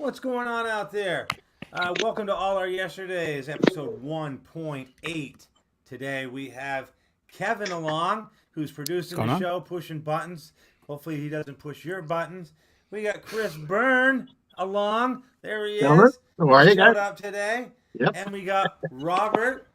What's going on out there? Welcome to All Our Yesterdays, episode 1.8. Today we have Kevin along, who's producing the show, pushing buttons. Hopefully he doesn't push your buttons. We got Chris Byrne along. There he is. How are you guys? Showed up today. Yep. And we got Robert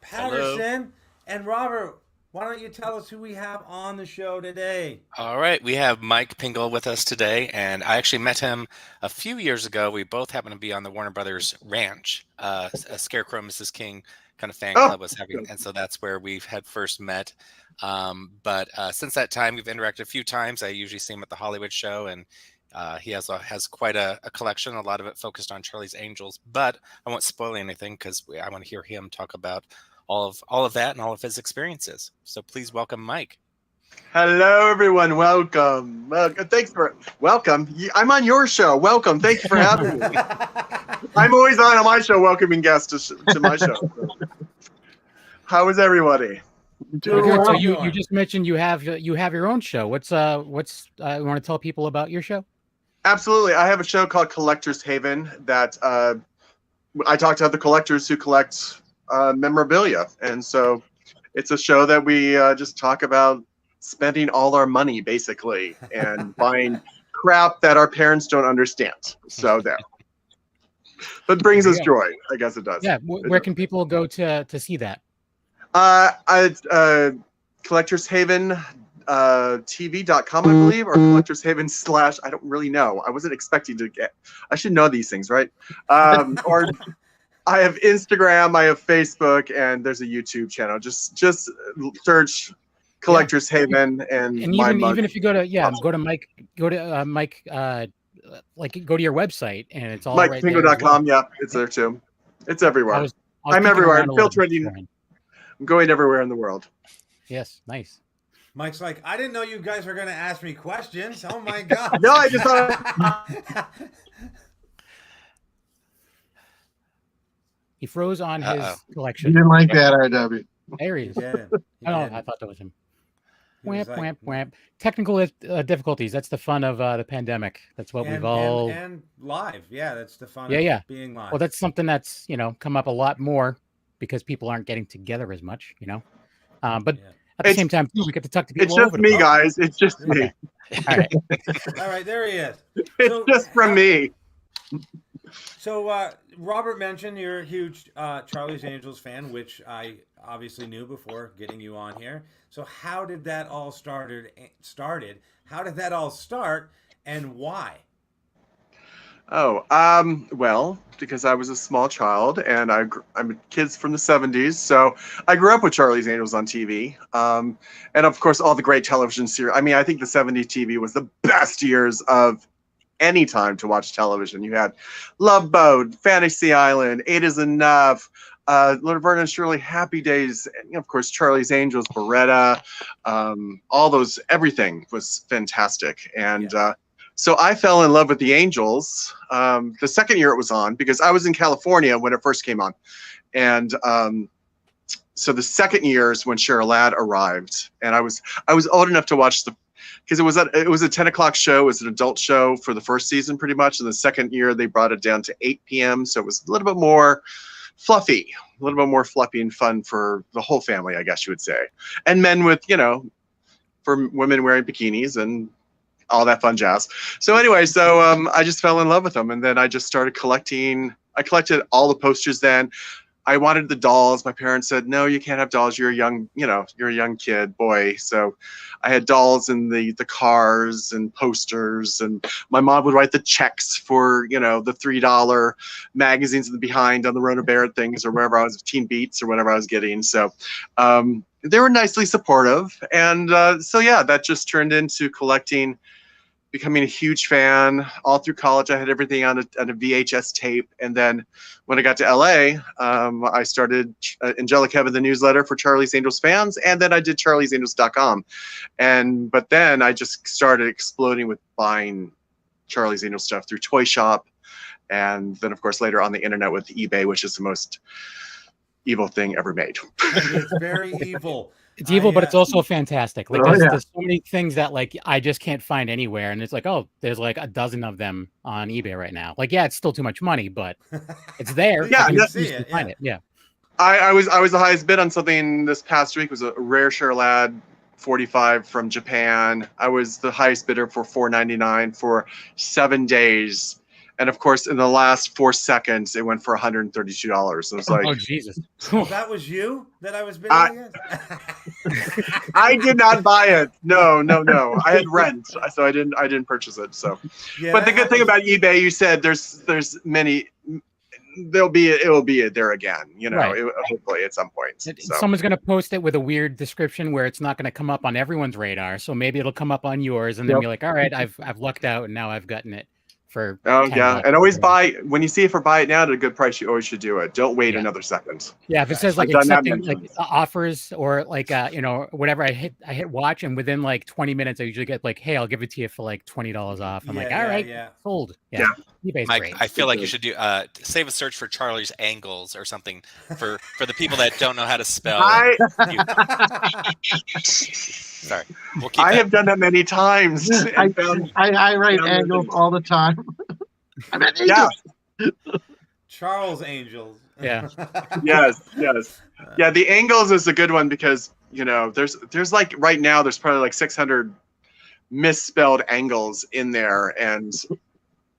Patterson. Hello. And Robert, why don't you tell us who we have on the show today? All right, we have Mike Pingel with us today, and I actually met him a few years ago. We both happened to be on the Warner Brothers Ranch, a Scarecrow Mrs. King kind of fan club was having, and so that's where we had first met. But since that time, we've interacted a few times. I usually see him at the Hollywood show, and he has quite a collection, a lot of it focused on Charlie's Angels. But I won't spoil anything because I want to hear him talk about all of that and all of his experiences. So please welcome Mike. Hello, everyone. Welcome. Thanks for welcome. I'm on your show. Welcome. Thank you for having me. I'm always on my show, welcoming guests to my show. How is everybody? So you just mentioned you have your own show. What's you want to tell people about your show? Absolutely. I have a show called Collector's Haven that I talk to other collectors who collect memorabilia, and so it's a show that we just talk about spending all our money basically and buying crap that our parents don't understand. So there, but brings us joy. I guess it does. Yeah. Where can people go to see that? Collectors Haven TV.com, I believe, or Collectors Haven / I don't really know. I wasn't expecting to get. I should know these things, right? Or I have Instagram, I have Facebook, and there's a YouTube channel. Just search Collector's Haven and even if you go to Mike, go to your website and it's all right there. MikePingel.com, yeah, it's there too. It's everywhere. I'm everywhere. I'm filtering. I'm going everywhere in the world. Yes, nice. Mike's like, I didn't know you guys were going to ask me questions. Oh my god. No, I just thought. He froze on his collection. You didn't like that, RW. There he is. I thought that was him. Whamp. Technical difficulties. That's the fun of the pandemic. That's what we've all. And live. Yeah, that's the fun of being live. Well, that's something that's, come up a lot more because people aren't getting together as much, But at the same time, too, we get to talk to people. It's just me, guys. It's just me. All right. All right, there he is. It's just from me. So, Robert mentioned you're a huge Charlie's Angels fan, which I obviously knew before getting you on here. So, how did that all started? How did that all start, and why? Well, because I was a small child, and I'm a kid from the 70s, so I grew up with Charlie's Angels on TV, and of course all the great television series. I mean, I think the 70s TV was the best years of any time to watch television. You had Love Boat, Fantasy Island, Eight is Enough, Laverne and Shirley, Happy Days, and of course Charlie's Angels, Beretta, all those. Everything was fantastic, and so I fell in love with the Angels the second year it was on, because I was in California when it first came on, and so the second year is when Cheryl Ladd arrived, and I was old enough to watch because it was a 10 o'clock show. It was an adult show for the first season, pretty much. And the second year, they brought it down to 8 p.m. So it was a little bit more fluffy and fun for the whole family, I guess you would say. And men with, for women wearing bikinis and all that fun jazz. So anyway, I just fell in love with them. And then I just started collecting. I collected all the posters then. I wanted the dolls. My parents said, no, you can't have dolls. You're a young kid, boy. So I had dolls and the cars and posters, and my mom would write the checks for, the $3 magazines in the behind on the Rona Bear things or wherever I was, Teen Beats or whatever I was getting. So they were nicely supportive. And that just turned into collecting, becoming a huge fan. All through college, I had everything on a VHS tape. And then when I got to LA, I started Angelic Heaven, the newsletter for Charlie's Angels fans. And then I did charliesangels.com. But then I just started exploding with buying Charlie's Angels stuff through Toy Shop. And then, of course, later on the internet with eBay, which is the most evil thing ever made. It's very evil. It's evil, but it's also fantastic. Like there's so many things that like I just can't find anywhere, and it's like, oh, there's like a dozen of them on eBay right now. Like, yeah, it's still too much money, but it's there. Yeah, I can see it. Find it. Yeah. I was the highest bid on something this past week. It was a rare Charolade 45 from Japan. I was the highest bidder for $4.99 for 7 days. And of course, in the last 4 seconds, it went for $132. I was like, "Oh Jesus!" That was you that I was bidding against. I did not buy it. No. I had rent, so I didn't purchase it. So, yeah, but the good thing about eBay, you said there's many. It will be there again. You know, right. Hopefully at some point. So. Someone's going to post it with a weird description where it's not going to come up on everyone's radar. So maybe it'll come up on yours, and then you're like, all right, I've lucked out, and now I've gotten it. For $10. And always buy when you see it buy it now at a good price. You always should do it. Don't wait another second. Yeah, if it says like accepting like offers or like whatever, I hit watch, and within like 20 minutes I usually get like, hey, I'll give it to you for like $20 off. I'm like, all right, sold. Yeah. eBay's Mike, great. I feel like you should do save a search for Charlie's Angles or something for the people that don't know how to spell. Sorry, I have done that many times. I write angles all the time. I mean, Charles Angels. Yeah. Yes. Yeah, the Angles is a good one because there's like right now there's probably like 600 misspelled angles in there, and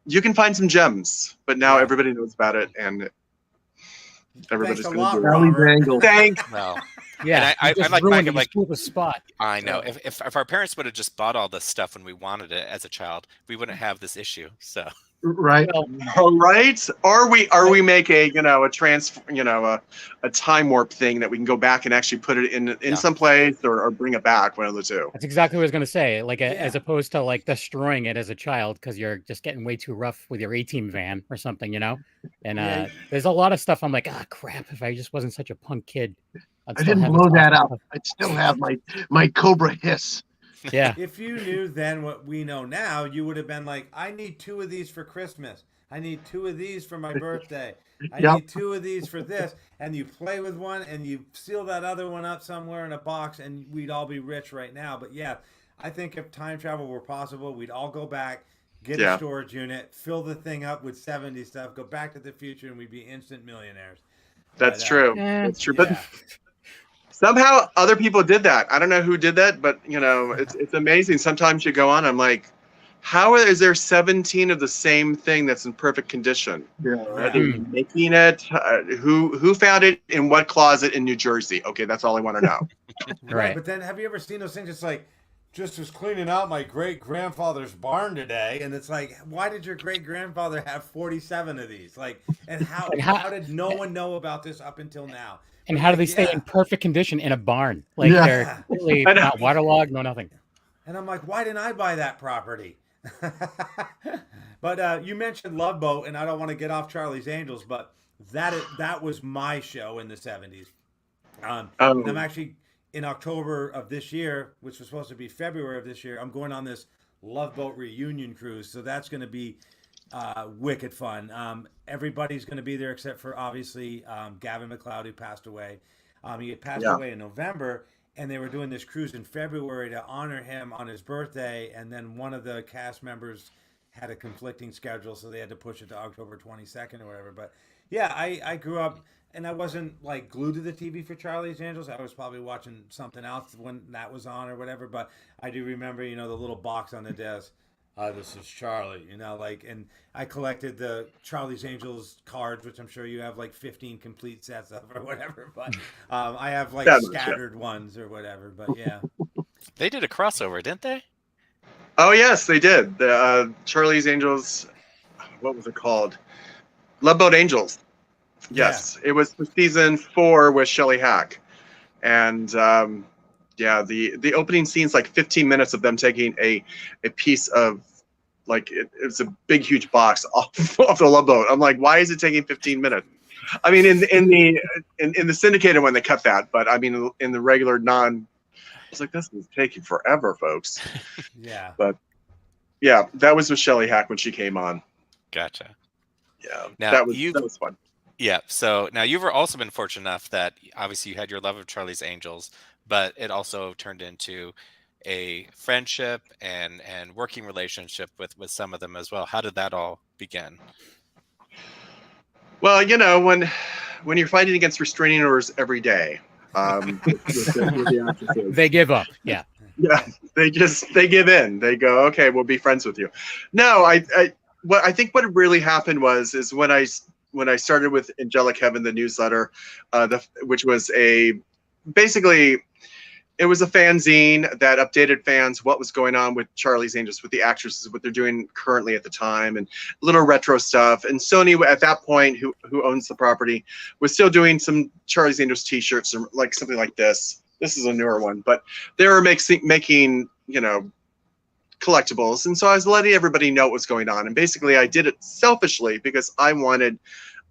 you can find some gems. But now everybody knows about it, and everybody's going to do it. Thanks. Well. Yeah, I like Mike. I'm like, the spot. I know. If our parents would have just bought all this stuff when we wanted it as a child, we wouldn't have this issue. So right, right. Or we make a a time warp thing that we can go back and actually put it in some place or bring it back. One of the two. That's exactly what I was going to say. Like as opposed to like destroying it as a child because you're just getting way too rough with your A-Team van or something, And there's a lot of stuff. I'm like, crap! If I just wasn't such a punk kid. I didn't blow that up. I'd still have my Cobra hiss. Yeah. If you knew then what we know now, you would have been like, I need 2 of these for Christmas. I need 2 of these for my birthday. I need 2 of these for this. And you play with one and you seal that other one up somewhere in a box and we'd all be rich right now. But yeah, I think if time travel were possible, we'd all go back, get a storage unit, fill the thing up with 70 stuff, go back to the future, and we'd be instant millionaires. That's true. That's true. But somehow other people did that. I don't know who did that, but it's amazing. Sometimes you go on, I'm like, how is there 17 of the same thing that's in perfect condition? Are they making it? Who found it in what closet in New Jersey? Okay, that's all I want to know. Right. But then have you ever seen those things? It's like, just was cleaning out my great-grandfather's barn today, and it's like, why did your great-grandfather have 47 of these? Like, and how did no one know about this up until now? And how do they stay in perfect condition in a barn? Like they're really not waterlogged, no nothing. And I'm like, why didn't I buy that property? But you mentioned Love Boat, and I don't want to get off Charlie's Angels, but that was my show in the 70s. And I'm actually in October of this year, which was supposed to be February of this year. I'm going on this Love Boat reunion cruise, so that's going to be wicked fun. Everybody's going to be there except for obviously Gavin McLeod, who passed away. He had passed away in November, and they were doing this cruise in February to honor him on his birthday, and then one of the cast members had a conflicting schedule, so they had to push it to October 22nd or whatever. But yeah, I grew up, and I wasn't like glued to the TV for Charlie's Angels. I was probably watching something else when that was on or whatever, but I do remember, the little box on the desk. This is Charlie, and I collected the Charlie's Angels cards, which I'm sure you have like 15 complete sets of or whatever, but I have like scattered ones or whatever, but yeah. They did a crossover, didn't they? Oh, yes, they did. The Charlie's Angels, what was it called? Love Boat Angels. Yes, It was for season 4 with Shelley Hack. And the opening scene's like 15 minutes of them taking a piece of, like, it's a big, huge box off the Love Boat. I'm like, why is it taking 15 minutes? I mean, in the syndicated one, they cut that. But, I mean, in the regular I was like, this is taking forever, folks. Yeah. But, yeah, that was with Shelley Hack when she came on. Gotcha. Yeah, now, that was fun. Yeah, so now you've also been fortunate enough that obviously you had your love of Charlie's Angels, but it also turned into a friendship and working relationship with some of them as well. How did that all begin? Well, when you're fighting against restraining orders every day, with the actresses, They give up. Yeah. Yeah, they give in. They go, okay, we'll be friends with you. No, I think what really happened is when I started with Angelic Heaven, the newsletter, which was basically it was a fanzine that updated fans what was going on with Charlie's Angels, with the actresses, what they're doing currently at the time, and little retro stuff. And Sony at that point, who owns the property, was still doing some Charlie's Angels T-shirts, or like something like this. This is a newer one, but they were making collectibles, and so I was letting everybody know what was going on. And basically, I did it selfishly because I wanted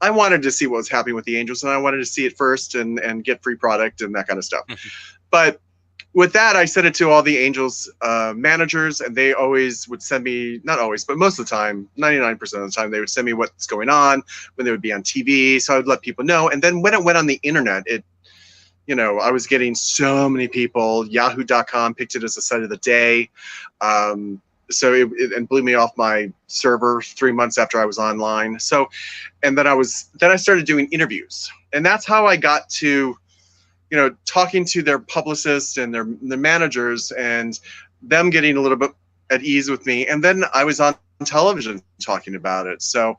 to see what was happening with the Angels, and I wanted to see it first and get free product and that kind of stuff. But with that, I sent it to all the Angels managers, and they always would send me, not always, but most of the time, 99% of the time, they would send me what's going on, when they would be on TV. So I would let people know. And then when it went on the internet, I was getting so many people. Yahoo.com picked it as the site of the day. So it blew me off my server 3 months after I was online. So, and then I started doing interviews, and that's how I got to, talking to their publicists and their managers, and them getting a little bit at ease with me. And then I was on television talking about it. So,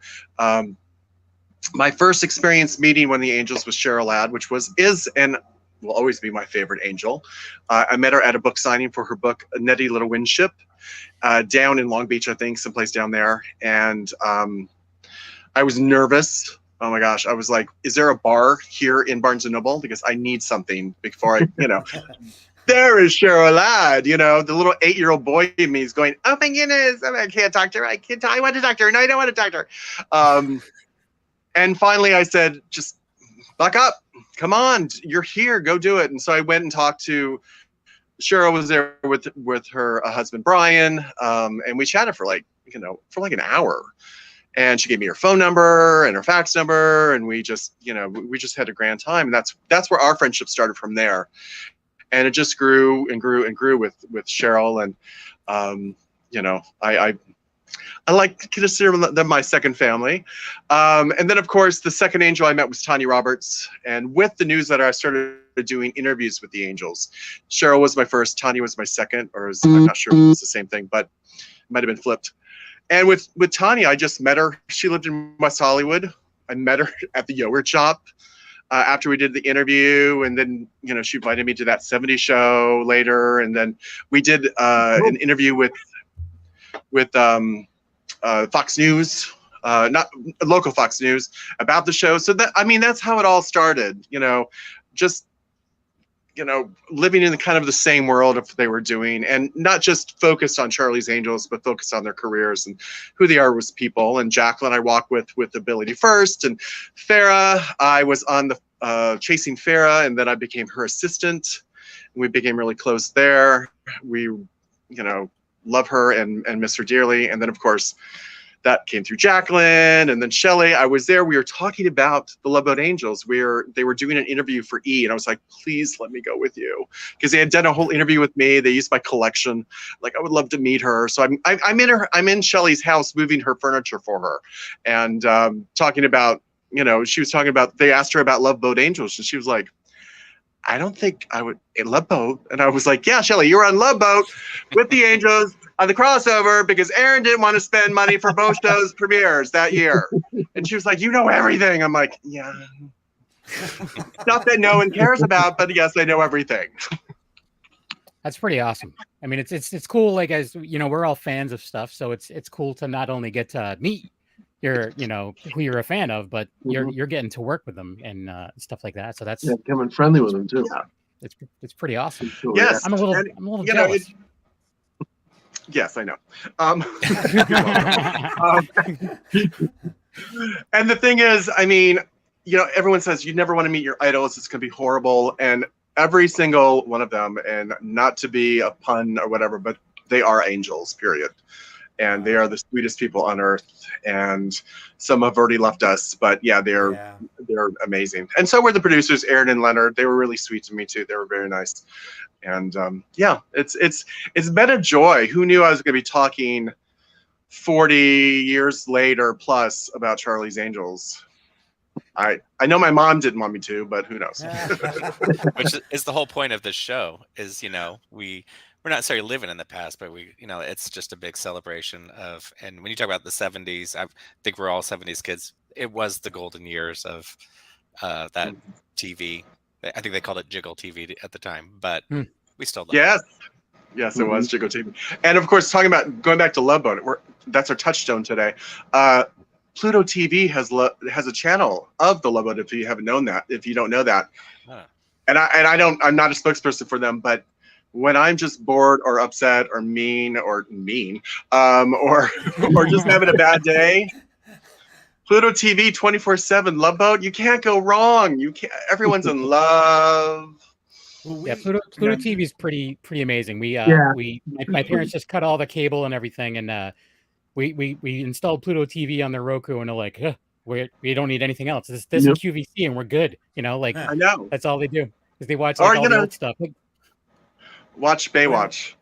my first experience meeting one of the Angels was Cheryl Ladd, which is and will always be my favorite Angel. I met her at a book signing for her book, A Netty Little Windship, down in Long Beach, I think, someplace down there. And I was nervous. Oh my gosh. I was like, is there a bar here in Barnes & Noble? Because I need something before I, there is Cheryl Ladd, the little 8-year-old boy in me is going, oh my goodness, I can't talk to her. I want to talk to her. No, I don't want to talk to her. And finally I said, just buck up. Come on, you're here. Go do it. And so I went and talked to Cheryl. Was there with her husband Brian, and we chatted for like an hour. And she gave me her phone number and her fax number, and we just had a grand time. And that's where our friendship started from there. And it just grew and grew and grew with Cheryl. And I like to consider them my second family. And then, of course, the second Angel I met was Tanya Roberts. And with the newsletter, I started doing interviews with the Angels. Cheryl was my first. Tanya was my second, I'm not sure if it was the same thing, but it might have been flipped. And with Tanya, I just met her. She lived in West Hollywood. I met her at the yogurt shop after we did the interview. And then, she invited me to that 70s show later. And then we did an interview with Fox News, not local Fox News, about the show. So that's how it all started, just, living in the same world of they were doing, and not just focused on Charlie's Angels, but focused on their careers and who they are as people. And Jacqueline I walked with Ability First, and Farrah, I was on the chasing Farrah, and then I became her assistant. And we became really close there. We, love her and miss her dearly. And then, of course, that came through Jacqueline, and then Shelley. I was there. We were talking about the Love Boat Angels. They were doing an interview for E, and I was like, please let me go with you, because they had done a whole interview with me. They used my collection. Like, I would love to meet her. So I'm in Shelley's house moving her furniture for her, and talking about, she was talking about, they asked her about Love Boat Angels, and she was like, I don't think I would in Love Boat. And I was like, yeah, Shelley, you were on Love Boat with the Angels on the crossover because Aaron didn't want to spend money for both shows premieres that year. And she was like, you know everything. I'm like, yeah. Stuff that no one cares about, but yes, I know everything. That's pretty awesome. I mean, it's cool. Like, as we're all fans of stuff, so it's cool to not only get to meet who you're a fan of, but you're getting to work with them and stuff like that. So that's becoming friendly with them too. Yeah, it's pretty awesome. Yes, I'm a little jealous. Yes, I know. And the thing is, I mean, everyone says you never want to meet your idols. It's going to be horrible. And every single one of them, and not to be a pun or whatever, but they are angels, period. and they are the sweetest people on earth. And some have already left us, but yeah, they're amazing. And so were the producers, Aaron and Leonard. They were really sweet to me too. They were very nice. And yeah, it's been a joy. Who knew I was going to be talking 40 years later plus about Charlie's Angels? I know my mom didn't want me to, but who knows? Which is the whole point of this show. Is we're not necessarily living in the past, but it's just a big celebration of. And when you talk about the 70s, I think we're all 70s kids. It was the golden years of that TV. I think they called it Jiggle TV at the time, but we still love it. Yes, it was Chico TV. And of course, talking about going back to Love Boat, that's our touchstone today. Pluto TV has a channel of the Love Boat. If you haven't known that, if you don't know that, and I'm not a spokesperson for them, but when I'm just bored or upset or mean or just having a bad day, Pluto TV 24/7 Love Boat, you can't go wrong. You can't. Everyone's in love. Yeah, Pluto TV is pretty amazing. My parents just cut all the cable and everything, and we installed Pluto TV on the Roku, and they're like, we don't need anything else. This and QVC, and we're good. I know that's all they do is they watch all the old stuff. Watch Baywatch.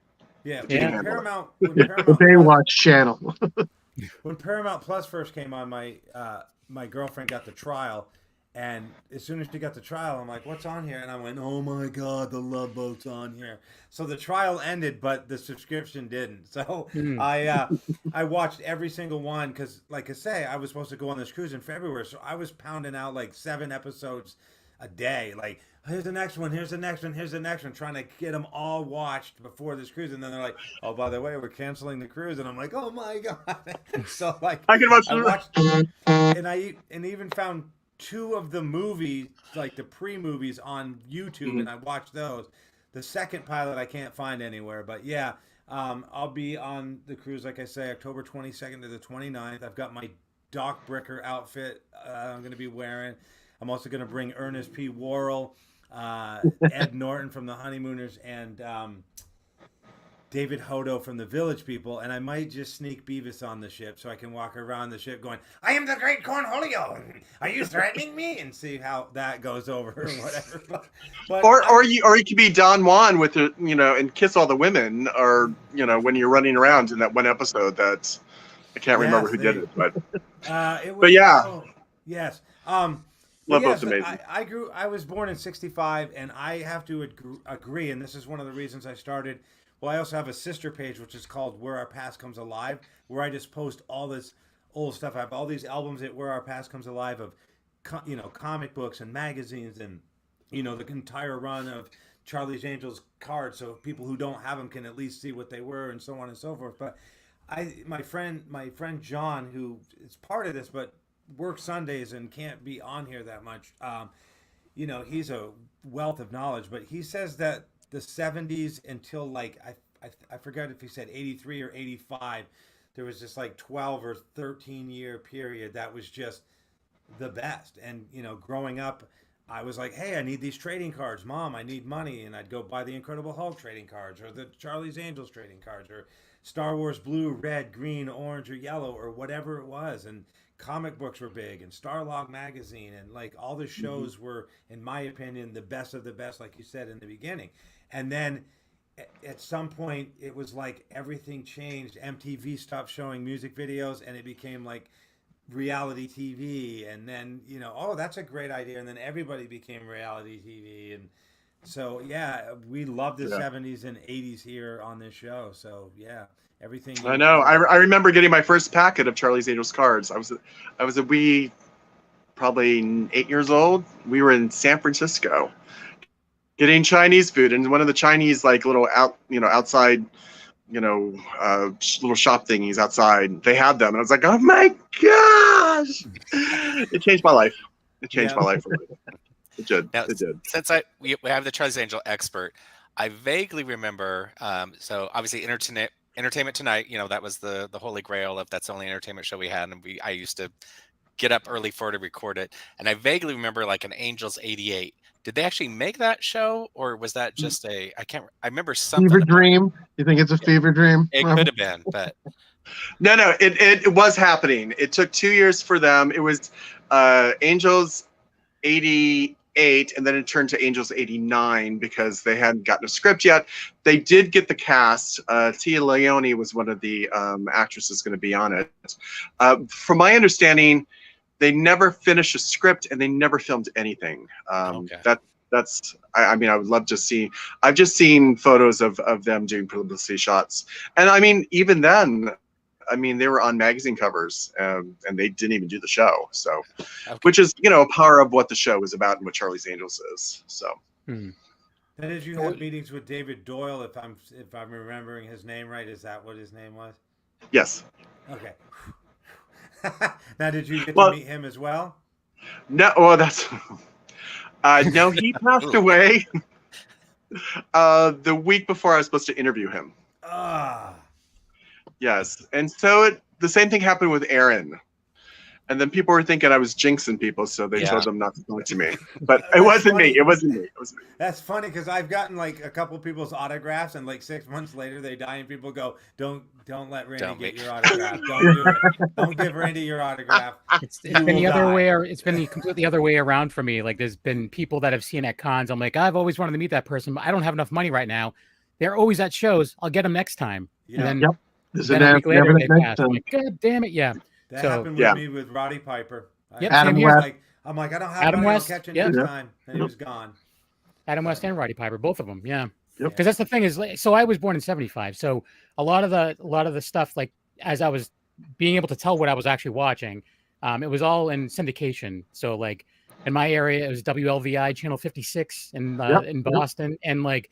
Yeah. Paramount the Baywatch channel. When Paramount Plus first came on, my girlfriend got the trial. And as soon as she got the trial, I'm like, what's on here? And I went, oh my God, the Love Boat's on here. So the trial ended, but the subscription didn't. So I watched every single one because, like I say, I was supposed to go on this cruise in February. So I was pounding out like 7 episodes a day. Like, here's the next one, here's the next one, here's the next one, trying to get them all watched before this cruise. And then they're like, oh, by the way, we're canceling the cruise. And I'm like, oh my God. So like, I watched and I even found 2 of the movies, like the pre-movies, on YouTube, and I watched those. The second pilot I can't find anywhere, but yeah, I'll be on the cruise, like I say, October 22nd to the 29th. I've got my Doc Bricker outfit I'm going to be wearing. I'm also going to bring Ernest P. Worrell, Ed Norton from the Honeymooners, and David Hodo from the Village People, and I might just sneak Beavis on the ship so I can walk around the ship going, I am the great Cornholio. Are you threatening me? And see how that goes over or whatever. But or you could be Don Juan with the, and kiss all the women, or when you're running around in that one episode that I can't remember who did it, but but yeah. Yes. Love Boat's amazing. I was born in 65, and I have to agree, and this is one of the reasons I started. Well, I also have a sister page, which is called Where Our Past Comes Alive, where I just post all this old stuff. I have all these albums at Where Our Past Comes Alive of, comic books and magazines and, the entire run of Charlie's Angels cards, so people who don't have them can at least see what they were and so on and so forth. But my friend John, who is part of this, but works Sundays and can't be on here that much, he's a wealth of knowledge, but he says that the 70s until like I forgot if he said 83 or 85, there was this like 12 or 13 year period that was just the best. And growing up, I was like, hey, I need these trading cards, Mom, I need money, and I'd go buy the Incredible Hulk trading cards or the Charlie's Angels trading cards or Star Wars blue, red, green, orange, or yellow, or whatever it was. And comic books were big, and Starlog magazine, and like all the shows were, in my opinion, the best of the best, like you said in the beginning. And then at some point, it was like everything changed. MTV stopped showing music videos, and it became like reality TV. And then, oh, that's a great idea. And then everybody became reality TV. And so, yeah, we love the 70s and 80s here on this show. So, yeah, everything. I know. I remember getting my first packet of Charlie's Angels cards. I was a wee, probably 8 years old. We were in San Francisco getting Chinese food, and one of the Chinese little outside, little shop thingies outside, they had them, and I was like, oh my gosh! It changed my life. It changed my life. It did. Now, it did. Since we have the Charlie's Angel expert, I vaguely remember. So obviously, Entertainment Tonight. That was the holy grail of that's the only entertainment show we had, and I used to get up early to record it. And I vaguely remember like an Angels '88. Did they actually make that show, or was that just I remember something. Fever dream? You think it's a fever dream? It could have been, but No, it was happening. It took 2 years for them. It was Angels 88, and then it turned to Angels 89 because they hadn't gotten a script yet. They did get the cast. Tia Leone was one of the actresses going to be on it. From my understanding, they never finished a script and they never filmed anything. That's I mean, I would love to see. I've just seen photos of them doing publicity shots, and I mean, even then, I mean, they were on magazine covers, and they didn't even do the show. So, which is, you know, a power of what the show is about and what Charlie's Angels is. So, That is, you had meetings with David Doyle, if I'm remembering his name right. Is that what his name was? Yes. Okay. Now, did you get to meet him as well? No. Well, that's. No, he passed away the week before I was supposed to interview him. Yes, and so the same thing happened with Aaron, and then people were thinking I was jinxing people, so they told them not to talk to me. But it wasn't me. It wasn't me. It was me. That's funny because I've gotten like a couple people's autographs, and like 6 months later they die, and people go, "Don't let Randy get your autograph. Don't do it. Don't give Randy your autograph." It's been the other way. It's been the completely other way around for me. Like, there's been people that I've seen at cons. I'm like, I've always wanted to meet that person, but I don't have enough money right now. They're always at shows. I'll get them next time. Yeah. And then, a week later they pass. I'm like, God damn it, yeah. That happened with me with Roddy Piper. Adam West. I'm like, I don't have Adam money. West. I'll catch it next time. And he was gone. Adam West and Roddy Piper, both of them, yeah. Because that's the thing is, so I was born in '75, so a lot of the stuff, like as I was being able to tell what I was actually watching, it was all in syndication. So like in my area, it was WLVI channel 56 in Boston, and like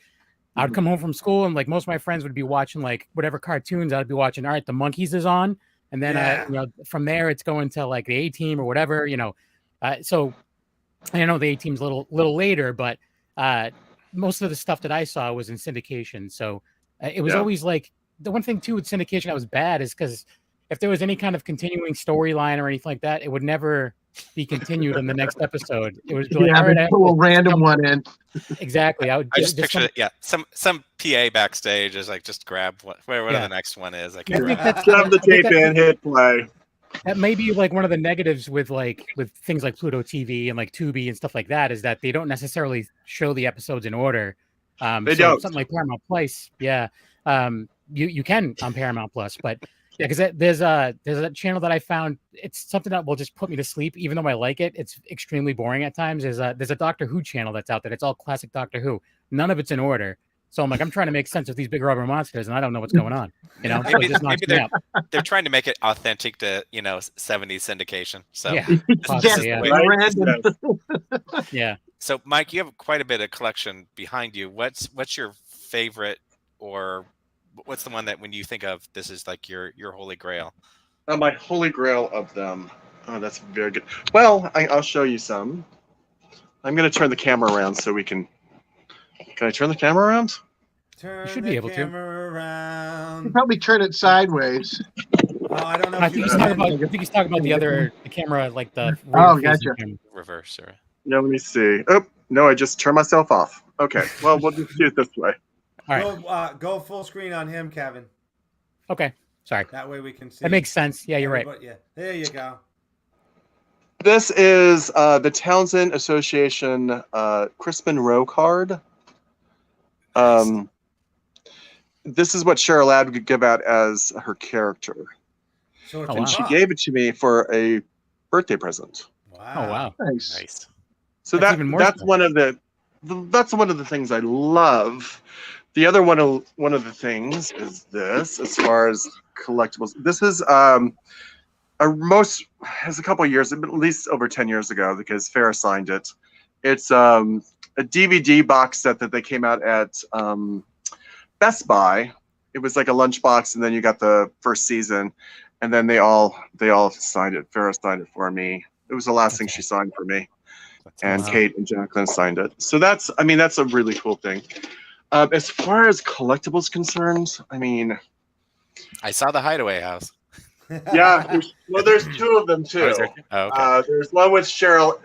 I would come home from school and like most of my friends would be watching like whatever cartoons I'd be watching. All right, the Monkeys is on, and then from there it's going to like the A-Team or whatever, you know. So I know the A-Team's a little later, but most of the stuff that I saw was in syndication. So it was always like the one thing too with syndication that was bad is because if there was any kind of continuing storyline or anything like that, it would never be continued in the next episode. It was like, all right, pull a random one in. Exactly. I just picture it. Yeah, some PA backstage is like, just grab whatever the next one is. Like, shove the tape in, hit play. That may be like one of the negatives with things like Pluto TV and like Tubi and stuff like that, is that they don't necessarily show the episodes in order. They don't. Something like Paramount Plus, you can on Paramount Plus, but yeah, because there's a channel that I found. It's something that will just put me to sleep, even though I like it. It's extremely boring at times. There's a Doctor Who channel that's out there. It's all classic Doctor Who. None of it's in order. So I'm like, I'm trying to make sense of these big rubber monsters, and I don't know what's going on. You know, maybe they're trying to make it authentic to 70s syndication. So yeah. So Mike, you have quite a bit of collection behind you. What's your favorite, or what's the one that when you think of this is like your holy grail? My holy grail of them. Oh, that's very good. Well, I'll show you some. I'm going to turn the camera around so we can. Can I turn the camera around? You should be able to. Around. You probably turn it sideways. Oh, I don't know. I think he's talking about the camera, like the gotcha. Reverse, or yeah. Let me see. Oh no, I just turned myself off. Okay. Well, we'll just do it this way. All right. Go full screen on him, Kevin. Okay. Sorry. That way we can see. That makes sense. Yeah, you're right. Yeah. There you go. This is the Townsend Association Chris Monroe card. This is what Cheryl Ladd would give out as her character. So she gave it to me for a birthday present. Wow. Oh wow. Nice. So that's one of the things I love. The other one of the things is this, as far as collectibles. This is a couple of years, at least over 10 years ago, because Farrah signed it. It's a DVD box set that they came out at Best Buy. It was like a lunchbox, and then you got the first season, and then they all signed it. Farrah signed it for me. It was the last thing she signed for me, and Kate and Jacqueline signed it. So that's a really cool thing. As far as collectibles concerned, I saw the Hideaway House. Yeah, there's two of them too. Oh, okay. There's one with Cheryl.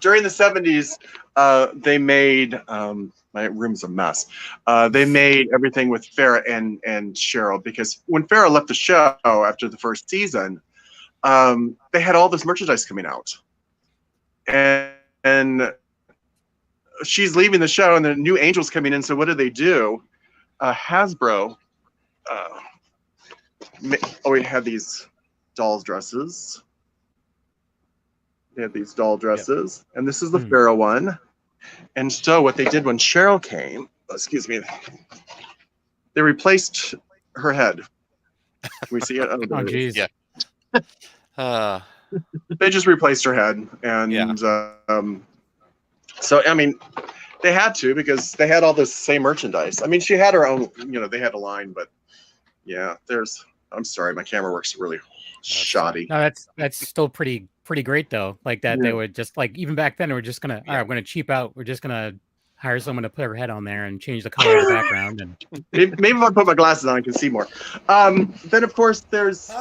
during the 70s, they made my room's a mess. They made everything with Farrah and Cheryl, because when Farrah left the show after the first season, they had all this merchandise coming out, and she's leaving the show, and the new Angel's coming in. So what do? Hasbro. We had these dolls dresses. They had these doll dresses, and this is the Farrah one. And so what they did when Cheryl came, excuse me, they replaced her head. Can we see it? Oh, geez. Yeah. They just replaced her head, and so I mean, they had to, because they had all this same merchandise. I mean, she had her own, they had a line, but yeah, I'm sorry, my camera works really shoddy. No, that's still pretty great though. Like that, they would just like, even back then, they were just gonna, all right, we're gonna cheap out. We're just gonna hire someone to put her head on there and change the color of the background. And maybe if I put my glasses on, I can see more. Then of course there's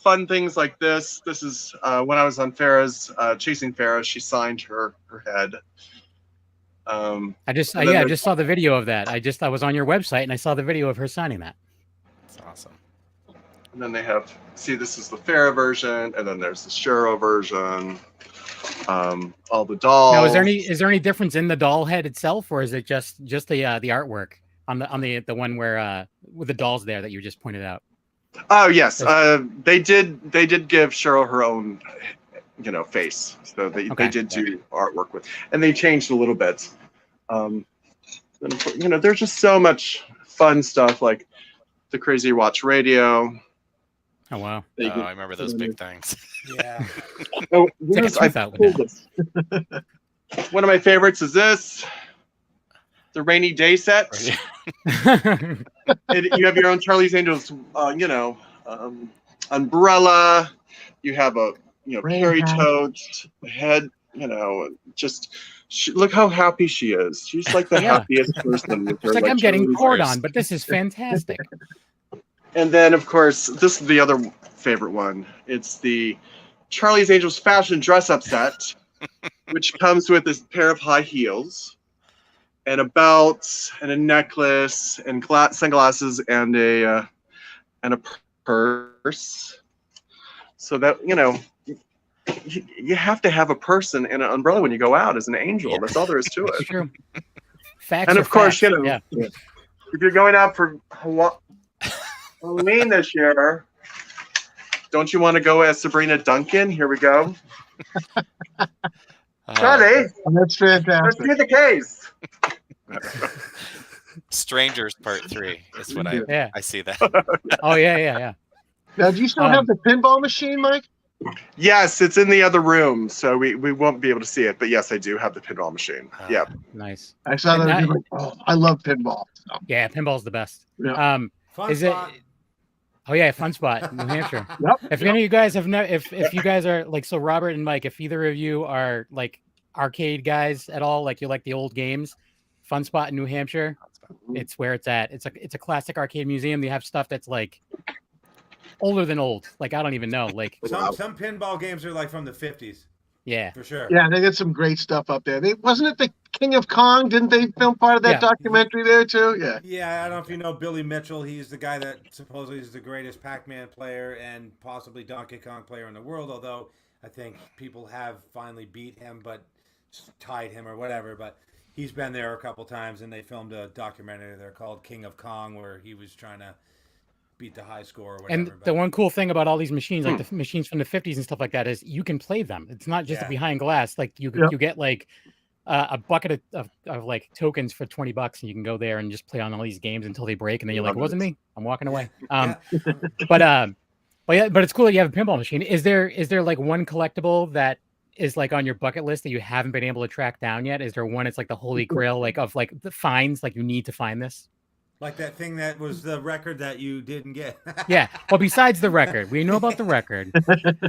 fun things like this. This is when I was on Farrah's Chasing Farrah. She signed her head. I just saw the video of that. I was on your website and I saw the video of her signing that. That's awesome. And then they have, this is the Farrah version, and then there's the Cheryl version. All the dolls. Now, is there any difference in the doll head itself, or is it just the artwork on the one where with the dolls there that you just pointed out? Oh yes, they did give Cheryl her own, face. So they did do artwork with, and they changed a little bit. There's just so much fun stuff, like the Crazy Watch Radio. Oh wow! I remember those big things. Yeah. Oh, one of my favorites is this, the rainy day set. You have your own Charlie's Angels, umbrella. You have a Perry totes head. Just look how happy she is. She's like the happiest person. With her, it's like I'm getting poured on, but this is fantastic. And then, of course, this is the other favorite one. It's the Charlie's Angels fashion dress-up set, which comes with this pair of high heels, and a belt, and a necklace, and sunglasses, and a purse. So that you have to have a person and an umbrella when you go out as an angel. That's all there is to it. That's true. Facts and of course, facts. If you're going out for Halloween this year, don't you want to go as Sabrina Duncan? Here we go. Charlie, that's fantastic. Let's see the case. Strangers Part 3 is what I see that. Oh yeah. Now, do you still have the pinball machine, Mike? Yes, it's in the other room, so we won't be able to see it. But yes, I do have the pinball machine. Yeah, nice. I saw that. I love pinball. So. Yeah, pinball's the best. Yeah. Fun is spot. it? Oh yeah, Fun Spot, New Hampshire. Yep. If any of you guys have if you guys are like, so Robert and Mike, if either of you are like arcade guys at all, like you like the old games, Fun Spot in New Hampshire, it's where it's at. It's a classic arcade museum. They have stuff that's like older than old. Like I don't even know. Like some pinball games are like from the 50s. Yeah, for sure. Yeah, they got some great stuff up there. Wasn't it the King of Kong? Didn't they film part of that documentary there too? Yeah. Yeah, I don't know if you know Billy Mitchell. He's the guy that supposedly is the greatest Pac-Man player and possibly Donkey Kong player in the world. Although I think people have finally beat him, but tied him or whatever. But he's been there a couple times, and they filmed a documentary there called King of Kong, where he was trying to beat the high score or whatever. And the one cool thing about all these machines, like the machines from the 50s and stuff like that, is you can play them. It's not just behind glass. Like you get like a bucket of like tokens for $20, and you can go there and just play on all these games until they break, and then you're like, it wasn't me, I'm walking away. But it's cool that you have a pinball machine. Is there like one collectible that is like on your bucket list that you haven't been able to track down yet? Is there one? It's like the holy grail, like of like the finds, like you need to find this. Like that thing that was the record that you didn't get. Yeah. Well, besides the record, we know about the record.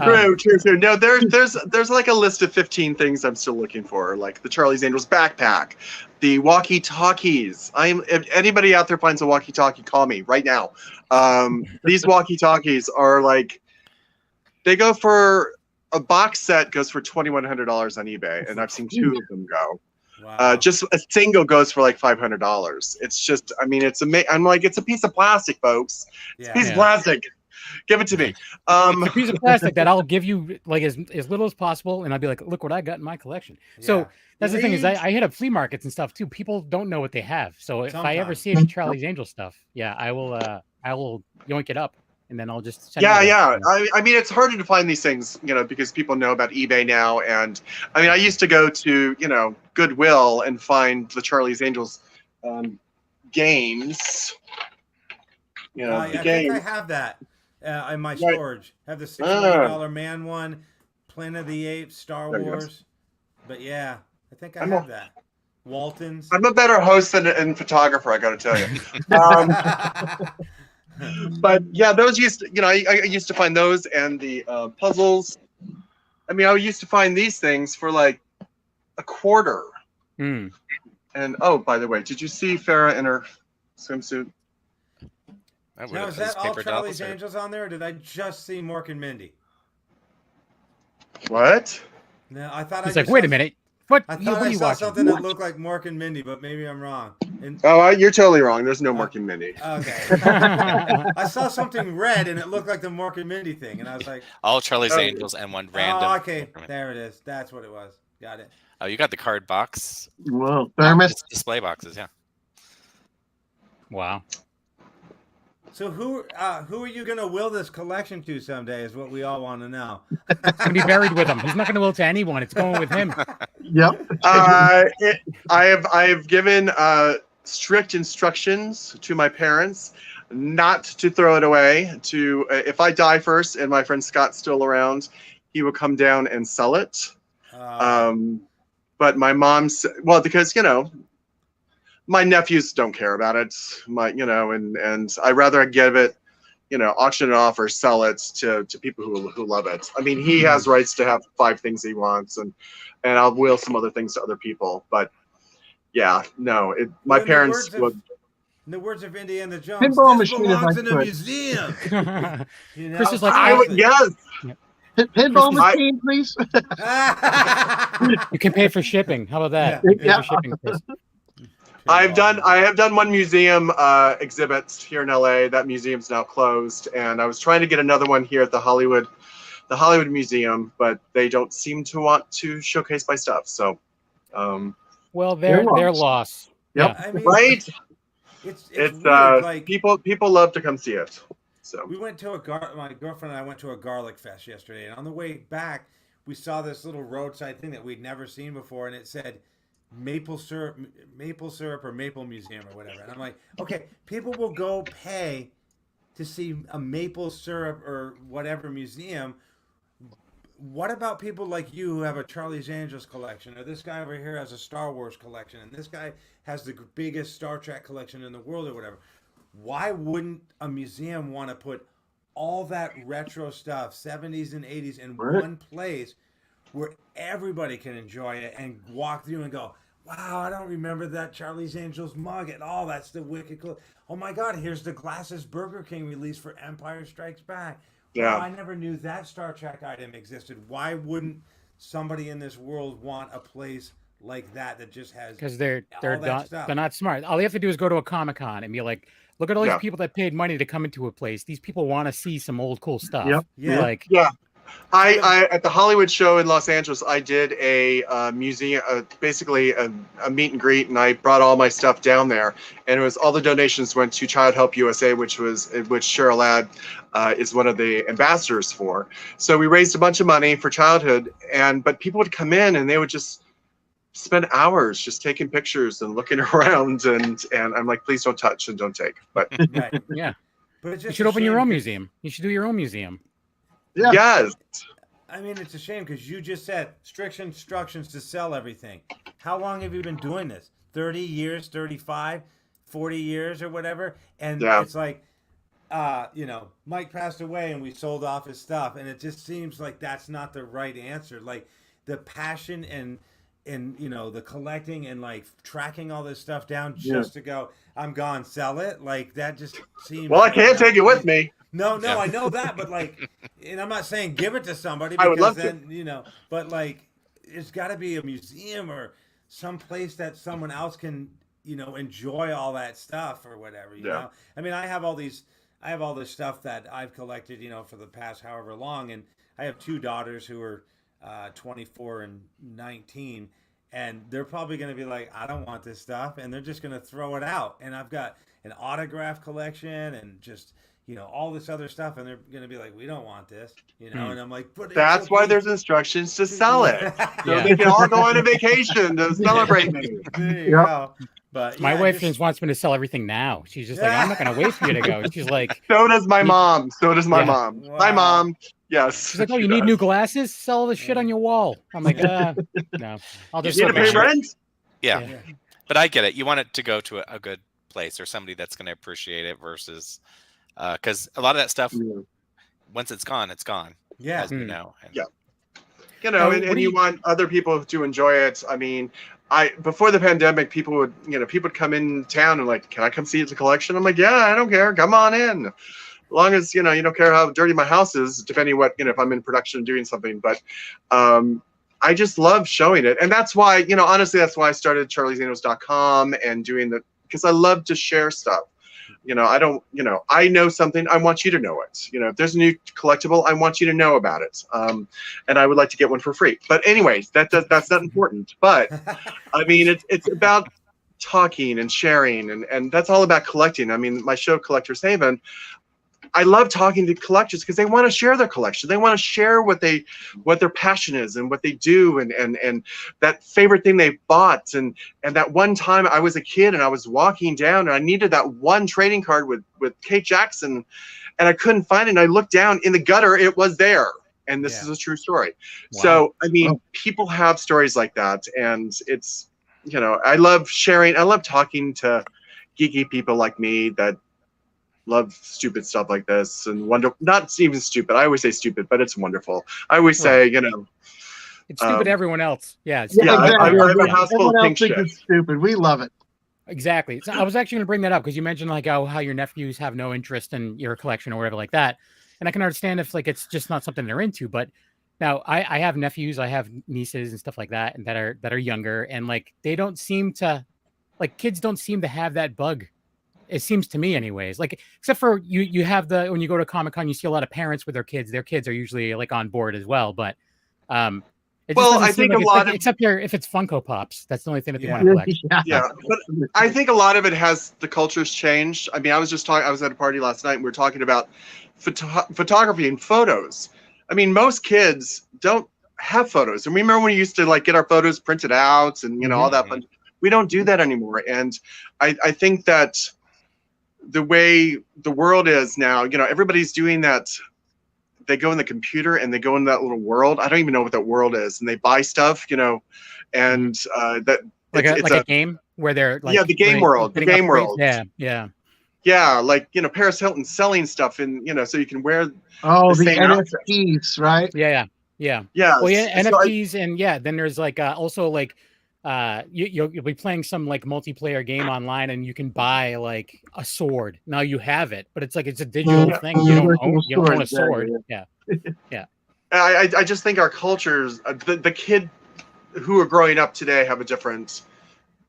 True. No, there's like a list of 15 things I'm still looking for, like the Charlie's Angels backpack, the walkie-talkies. If anybody out there finds a walkie-talkie, call me right now. These walkie-talkies are like, they go for a box set goes for $2,100 on eBay, and I've seen 2 of them go. Wow. Just a single goes for like $500. It's just, I mean, I'm like, it's a piece of plastic, folks. It's a piece of plastic. Give it to me. It's a piece of plastic that I'll give you like as little as possible, and I'll be like, look what I got in my collection. So that's the thing is I hit up flea markets and stuff too. People don't know what they have. So if I ever see any Charlie's Angel stuff, I will yoink it up. And then I'll just send I mean, it's harder to find these things, because people know about eBay now. And I mean, I used to go to, Goodwill and find the Charlie's Angels games. I think I have that in my storage. I have the $6 Man one, Planet of the Apes, Star Wars. But I think I have that. Waltons. I'm a better host and photographer, I got to tell you. But those used to, I used to find those and the puzzles. I mean, I used to find these things for like $0.25. And by the way, did you see Farrah in her swimsuit? Now, is that all Charlie's Angels on there, or did I just see Mork and Mindy? What? No, I thought He's like, wait a minute. What? I thought I saw something that looked like Mork and Mindy, but maybe I'm wrong. You're totally wrong. There's no Mork and Mindy. Okay. I saw something red, and it looked like the Mork and Mindy thing, and I was like... All Charlie's Angels and one random... Oh, okay. There it is. That's what it was. Got it. Oh, you got the card box? Whoa. Thermos? Display boxes, yeah. Wow. So who are you going to will this collection to someday is what we all want to know. It's going to be buried with him. He's not going to will it to anyone. It's going with him. Yep. I have given strict instructions to my parents not to throw it away. If I die first and my friend Scott's still around, he will come down and sell it. But my mom's because my nephews don't care about it. And I'd rather give it, auction it off or sell it to people who love it. I mean, he has rights to have 5 things he wants, and I'll will some other things to other people. But my parents would. In the words of Indiana Jones, pinball this machine belongs is in a museum. Chris is like, I would pinball machine, please. You can pay for shipping. How about that? You pay for shipping, Chris. I have done one museum exhibit here in LA. That museum's now closed, and I was trying to get another one here at the Hollywood Museum, but they don't seem to want to showcase my stuff. So, well, their loss. Yep. I mean, right. It's weird, like people love to come see it. So we went to my girlfriend and I went to a garlic fest yesterday, and on the way back, we saw this little roadside thing that we'd never seen before, and it said maple syrup or maple museum or whatever. And I'm like, okay, people will go pay to see a maple syrup or whatever museum. What about people like you who have a Charlie's Angels collection, or this guy over here has a Star Wars collection, and this guy has the biggest Star Trek collection in the world or whatever? Why wouldn't a museum want to put all that retro stuff, 70s and 80s, in one place where everybody can enjoy it and walk through and go, wow, I don't remember that Charlie's Angels mug at all. That's the wicked cool. Oh my God, here's the glasses Burger King release for Empire Strikes Back. Yeah. Wow, I never knew that Star Trek item existed. Why wouldn't somebody in this world want a place like that just has? Because they're not smart. All you have to do is go to a Comic-Con and be like, look at all these people that paid money to come into a place. These people want to see some old cool stuff. Yep. Yeah. I at the Hollywood show in Los Angeles, I did a museum, basically a meet and greet, and I brought all my stuff down there, and it was all the donations went to Child Help USA, which Cheryl Ladd is one of the ambassadors for. So we raised a bunch of money for childhood, but people would come in and they would just spend hours just taking pictures and looking around, and I'm like, please don't touch and don't take. But Right. Yeah. But it's just You should open your own museum. You should do your own museum. Yeah. yes. I mean, it's a shame because you just said strict instructions to sell everything. How long have you been doing this? 30 years, 35, 40 years or whatever? And it's like, Mike passed away and we sold off his stuff. And it just seems like that's not the right answer. Like the passion and the collecting and like tracking all this stuff down just to go, I'm gone, sell it. Like that just seems. Well, I can't take it with me. No, I know that, but like, and I'm not saying give it to somebody I would because love to. then, you know, but like it's got to be a museum or some place that someone else can, you know, enjoy all that stuff or whatever, you know. I mean, I have all this stuff that I've collected, you know, for the past however long, and I have two daughters who are 24 and 19, and they're probably going to be like, I don't want this stuff, and they're just going to throw it out. And I've got an autograph collection and just, you know, all this other stuff, and they're going to be like, we don't want this, you know. And I'm like, but that's why there's instructions to sell it, so they can all go on a vacation to celebrate me. There you go. But my wife just wants me to sell everything now. She's just like, I'm not going to wait for you to go. She's like, so does my mom. So does my mom. Wow. My mom. Yes. She's like, oh, you need new glasses? Sell all the shit on your wall. I'm like, no. I'll just you need to pay rent. Yeah, but I get it. You want it to go to a good place or somebody that's going to appreciate it versus because a lot of that stuff, once it's gone, it's gone. Yeah. As we know. And, you know, and you want other people to enjoy it. I mean, before the pandemic, people would come in town and like, can I come see the collection? I'm like, yeah, I don't care. Come on in. As long as, you know, you don't care how dirty my house is, depending what, you know, if I'm in production doing something. But I just love showing it. And that's why, you know, honestly, that's why I started charliesangels.com and doing because I love to share stuff. You know, I know something, I want you to know it. You know, if there's a new collectible, I want you to know about it. And I would like to get one for free. But anyways, that's not important. But I mean, it's about talking and sharing, and that's all about collecting. I mean, my show, Collector's Haven, I love talking to collectors because they want to share their collection. They want to share what their passion is and what they do and that favorite thing they bought. And that one time I was a kid and I was walking down and I needed that one trading card with Kate Jackson and I couldn't find it. And I looked down in the gutter, it was there. And this is a true story. Wow. So, I mean, people have stories like that. And it's, you know, I love sharing. I love talking to geeky people like me that love stupid stuff like this and not even stupid. I always say stupid, but it's wonderful. I always say, you know, it's stupid to everyone else. Yeah. Exactly. I have a house full of pink shit. It's stupid. We love it. Exactly. So I was actually going to bring that up because you mentioned like how your nephews have no interest in your collection or whatever like that. And I can understand if like it's just not something they're into. But now I have nephews, I have nieces and stuff like that, and that are younger, and like they don't seem to, like kids don't seem to have that bug. It seems to me anyways, like, except for you have when you go to Comic-Con, you see a lot of parents with their kids are usually like on board as well. But, I think like a lot of, except if it's Funko Pops, that's the only thing that they want to collect. Yeah. But I think a lot of it has, the culture's changed. I mean, I was at a party last night and we were talking about photography and photos. I mean, most kids don't have photos. And remember when we used to like get our photos printed out and, you know, all that fun. We don't do that anymore. And I think that the way the world is now, you know, everybody's doing that. They go in the computer and they go in that little world. I don't even know what that world is. And they buy stuff, you know, and it's a game where they're like, the game world. Yeah, like, you know, Paris Hilton selling stuff and, you know, so you can wear the NFTs, right? Yeah. Yeah. Well, yeah, NFTs and then there's like also like you'll be playing some like multiplayer game online and you can buy like a sword. Now you have it, but it's like it's a digital thing. You don't own a sword. Yeah. I just think our cultures, the kid who are growing up today have a different,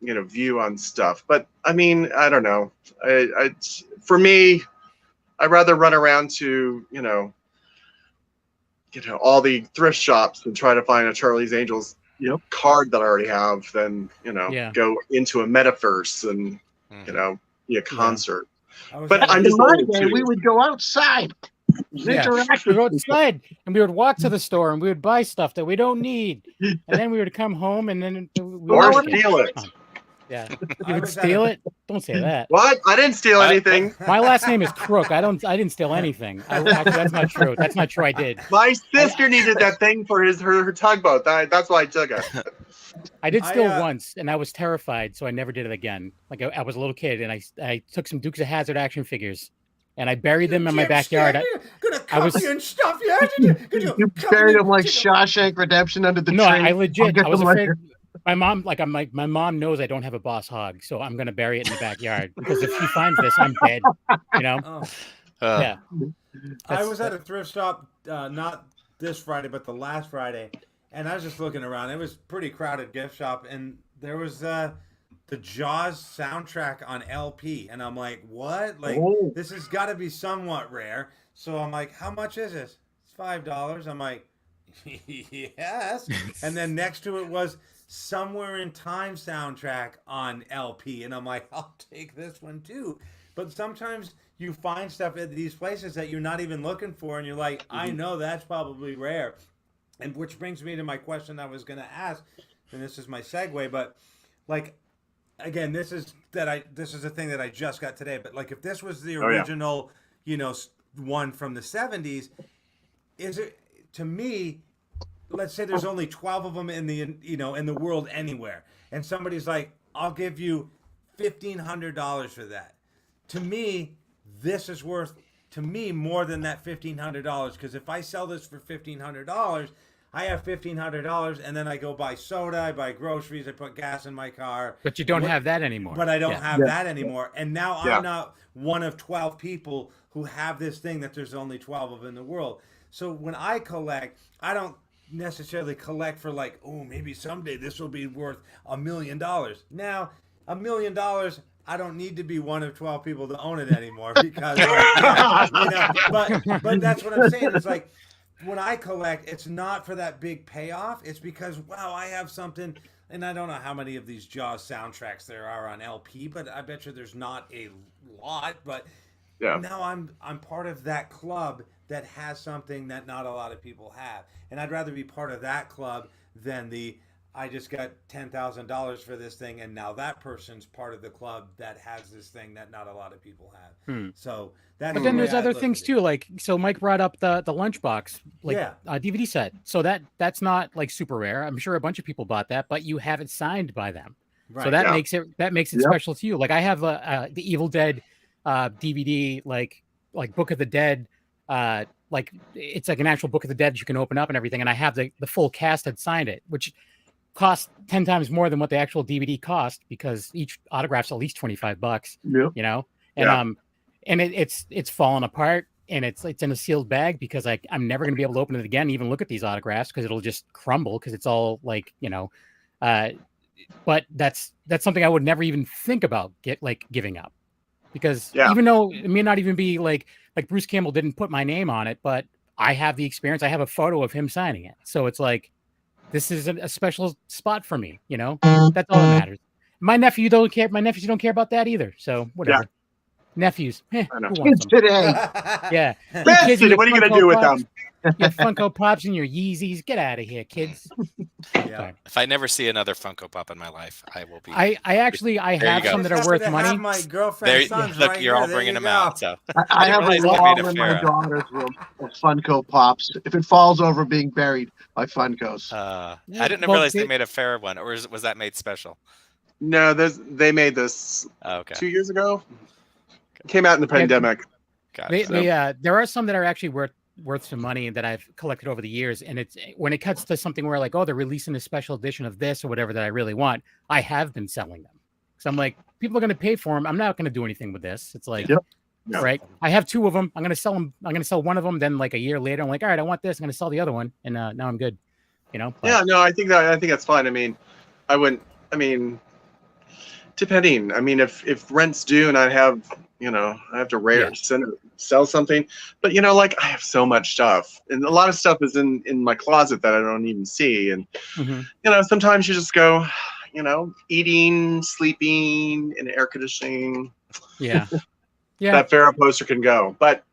you know, view on stuff. But I mean, I don't know. For me, I'd rather run around to, you know, all the thrift shops and try to find a Charlie's Angels card that I already have than, you know, go into a metaverse and, you know, be a concert. But I'm just we would go outside. We would go outside and we would walk to the store and we would buy stuff that we don't need. And then we would come home and then or steal it. Yeah. You would steal it? Don't say that. What? I didn't steal anything. My last name is Crook. I didn't steal anything. Actually, that's not true. That's not true. I did. My sister needed that thing for her tugboat. That's why I took it. I did steal once, and I was terrified, so I never did it again. Like I was a little kid, and I took some Dukes of Hazzard action figures, and I buried them in my backyard. I was and stuff. You buried them like Shawshank Redemption under the tree. No, I legit. I was afraid. My mom, my mom knows I don't have a boss hog, so I'm gonna bury it in the backyard because if she finds this, I'm dead. You know. Yeah. I was at a thrift shop not this Friday, but the last Friday, and I was just looking around. It was a pretty crowded gift shop, and there was the Jaws soundtrack on LP, and I'm like, what? Like, this has got to be somewhat rare. So I'm like, how much is this? It's $5. I'm like, yes. And then next to it was Somewhere in Time soundtrack on LP, and I'm like, I'll take this one too. But sometimes you find stuff at these places that you're not even looking for, and you're like, I know that's probably rare. And which brings me to my question I was going to ask, and this is my segue, but like, again, this is a thing that I just got today, but like, if this was the original, one from the 70s, is it, to me, let's say there's only 12 of them in the world anywhere, and somebody's like, I'll give you $1,500 for that. To me, this is worth more than that $1,500, because if I sell this for $1,500, I have $1,500, and then I go buy soda, I buy groceries, I put gas in my car. But you don't have that anymore. But I don't have that anymore, and now I'm not one of 12 people who have this thing that there's only 12 of in the world. So when I collect, I don't necessarily collect for like, oh, maybe someday this will be worth $1 million. Now, $1 million, I don't need to be one of 12 people to own it anymore, because but that's what I'm saying. It's like, when I collect, it's not for that big payoff. It's because, wow, I have something, and I don't know how many of these Jaws soundtracks there are on LP, but I bet you there's not a lot. But now I'm part of that club that has something that not a lot of people have, and I'd rather be part of that club than I just got $10,000 for this thing, and now that person's part of the club that has this thing that not a lot of people have. So that's. But then there's other things too, like, so Mike brought up the lunchbox, DVD set. So that's not like super rare. I'm sure a bunch of people bought that, but you have it signed by them. Right. So that makes it special to you. Like, I have the Evil Dead DVD, like Book of the Dead. Like, it's like an actual Book of the Dead you can open up and everything, and I have the full cast had signed it, which cost 10 times more than what the actual DVD cost, because each autograph's at least $25, and it's fallen apart, and it's in a sealed bag, because I'm never going to be able to open it again, even look at these autographs, because it'll just crumble, because it's all like, but that's something I would never even think about giving up, because even though it may not even be like Bruce Campbell didn't put my name on it, but I have the experience. I have a photo of him signing it. So it's like, this is a special spot for me, that's all that matters. My nephews don't care about that either. So whatever. Nephews. I know. Kids today. Yeah. Kids, what are you going to do with them? Your Funko Pops and your Yeezys. Get out of here, kids. If I never see another Funko Pop in my life, I will be. I have some that are worth money. My girlfriend's sons look, right you're here. all bringing them out. So I have a wall in my daughter's room of Funko Pops. If it falls over, being buried by Funkos. I didn't realize they made a Farrah one, or was that made special? No, they made this 2 years ago. Came out in the pandemic. There are some that are actually worth some money that I've collected over the years, and it's when it cuts to something where like, oh, they're releasing a special edition of this or whatever that I really want, I have been selling them. So I'm like, people are going to pay for them. I'm not going to do anything with this. It's like, right? I have two of them. I'm going to sell them. I'm going to sell one of them. Then like a year later, I'm like, all right, I want this. I'm going to sell the other one, and now I'm good. But, I think that's fine. I mean, I wouldn't. I mean, depending. I mean, if rent's due and I have to sell something, but like, I have so much stuff, and a lot of stuff is in my closet that I don't even see, and sometimes you just go, eating, sleeping, and air conditioning. That Farrah poster can go, but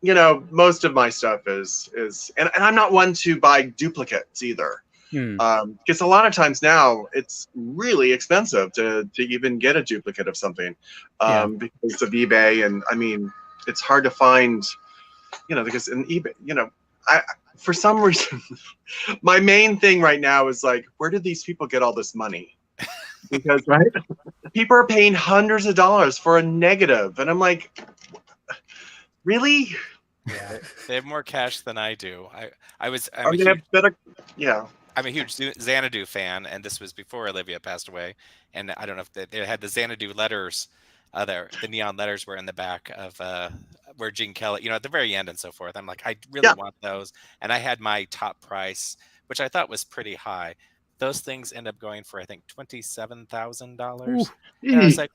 most of my stuff is and I'm not one to buy duplicates either. Because a lot of times now it's really expensive to even get a duplicate of something, because of eBay, and I mean, it's hard to find, because in eBay, I for some reason, my main thing right now is like, where did these people get all this money? Because people are paying hundreds of dollars for a negative, and I'm like, really? Yeah, they have more cash than I do. I'm a huge Xanadu fan, and this was before Olivia passed away. And I don't know if they had the Xanadu letters, the neon letters were in the back of where Gene Kelly, at the very end and so forth. I'm like, I really want those, and I had my top price, which I thought was pretty high. Those things end up going for I think $27,000, and I was like,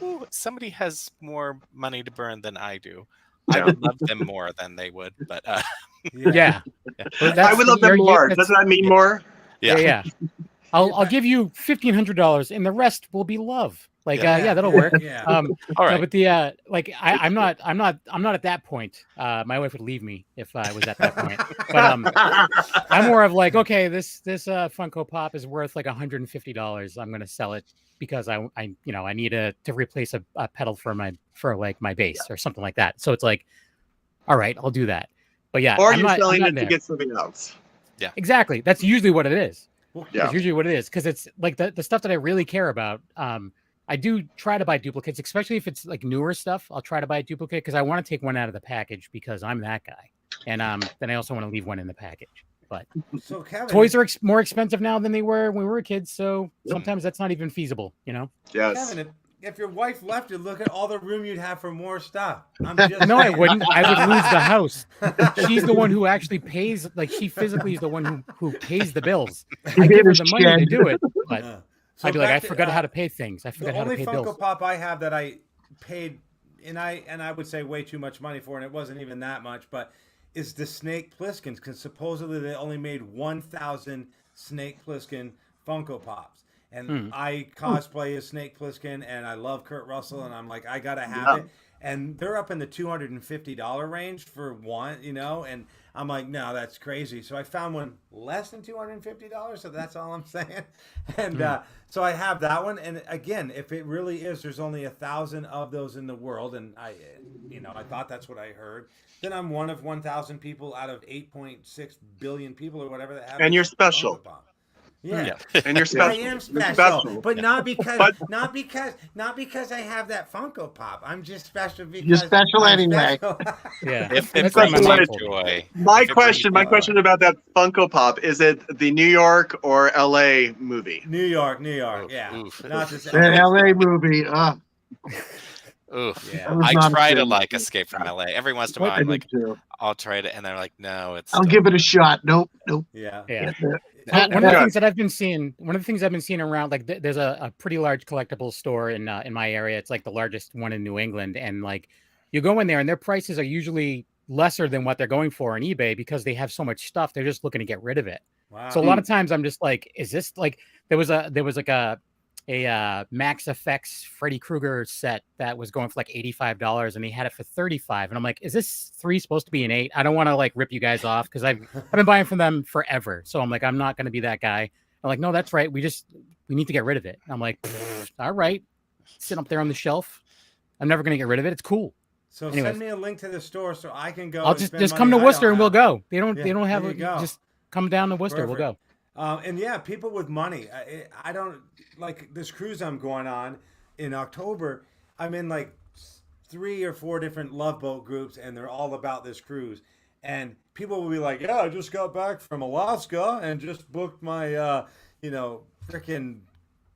ooh, somebody has more money to burn than I do. I would love them more than they would, but yeah. Well, I would love them more. Doesn't that mean more? Yeah. I'll give you $1,500, and the rest will be love. Like, that'll work. Yeah. All right. No, but the I'm not at that point. My wife would leave me if I was at that point. But I'm more of like, okay, this Funko Pop is worth like $150. I'm gonna sell it because I need to replace a pedal for my bass or something like that. So it's like, all right, I'll do that. But yeah, or you're selling it to get something else. Yeah, exactly. That's usually what it is. Yeah, that's usually what it is, because it's like the stuff that I really care about. I do try to buy duplicates, especially if it's like newer stuff. I'll try to buy a duplicate because I want to take one out of the package because I'm that guy, and then I also want to leave one in the package. But so Kevin, toys are more expensive now than they were when we were kids, so sometimes that's not even feasible, Yes. Kevin, if your wife left you, look at all the room you'd have for more stuff. No, I wouldn't. I would lose the house. She's the one who actually pays. Like, she physically is the one who pays the bills. I give her the money to do it, but I'd be like, I forgot how to pay things. I forgot how to pay bills. The only Funko Pop I have that I paid, and I would say way too much money for, and it wasn't even that much, but is the Snake Plisskens, because supposedly they only made 1,000 Snake Plissken Funko Pops. And I cosplay as Snake Plissken, and I love Kurt Russell, and I'm like, I gotta have it. And they're up in the $250 range for one, and I'm like, no, that's crazy. So I found one less than $250, so that's all I'm saying. And so I have that one. And again, if it really is, there's only 1,000 of those in the world, and I thought that's what I heard. Then I'm one of 1,000 people out of 8.6 billion people or whatever that have. And you're special. Yeah. And you're special. I am special, but not because I have that Funko Pop. I'm just special because you're special anyway. Yeah. If joy. My question about that Funko Pop, is it the New York or LA movie? New York, yeah. Not the LA movie. Oof. Yeah. I try to Escape from LA every once in a while. I'll try to, and they're like, no, I'll give it a shot. Nope. Yeah. One of the things I've been seeing around, like there's a pretty large collectibles store in my area. It's like the largest one in New England, and like you go in there, and their prices are usually lesser than what they're going for on eBay because they have so much stuff. They're just looking to get rid of it. Wow. So a lot of times I'm just like, is this like there was like a Max Effects Freddy Krueger set that was going for like $85, and he had it for $35, and I'm like, is this 3 supposed to be an 8? I don't want to like rip you guys off because I've been buying from them forever, so I'm like, I'm not going to be that guy. I'm like, no, that's right, we need to get rid of it. I'm like, all right, sitting up there on the shelf, I'm never going to get rid of it. It's cool. So send me a link to the store so I can go. I'll just come to Worcester and we'll go. They don't have it. Just come down to Worcester. Perfect. We'll go. And yeah, people with money. I don't like this cruise I'm going on in October. I'm in like 3 or 4 different Love Boat groups, and they're all about this cruise. And people will be like, "Yeah, I just got back from Alaska and just booked my, freaking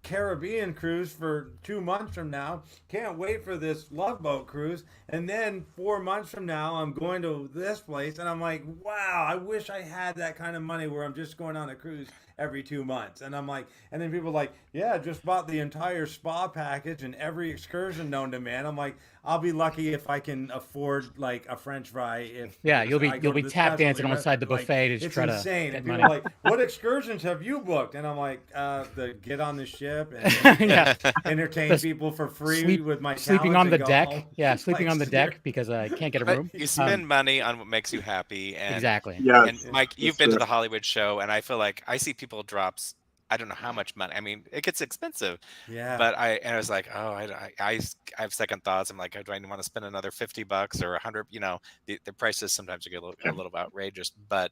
Caribbean cruise for 2 months from now. Can't wait for this Love Boat cruise. And then 4 months from now, I'm going to this place." And I'm like, wow, I wish I had that kind of money where I'm just going on a cruise every 2 months. And I'm like, and then people are like, yeah, I just bought the entire spa package and every excursion known to man. I'm like, I'll be lucky if I can afford like a French fry. You'll be tap dancing outside the buffet to it's try insane. to And get people are like, what excursions have you booked? And I'm like, the get on the ship and entertain people for free with my sleeping on the deck. Home. Yeah, sleeping on the deck because I can't get a room. You spend money on what makes you happy. And, exactly. Yeah. And Mike, you've been to the Hollywood show, and I feel like I see people drops. I don't know how much money. I mean, it gets expensive. Yeah. But I was like, oh, I have second thoughts. I'm like, do I want to spend another $50 or $100? The prices sometimes get a little outrageous, but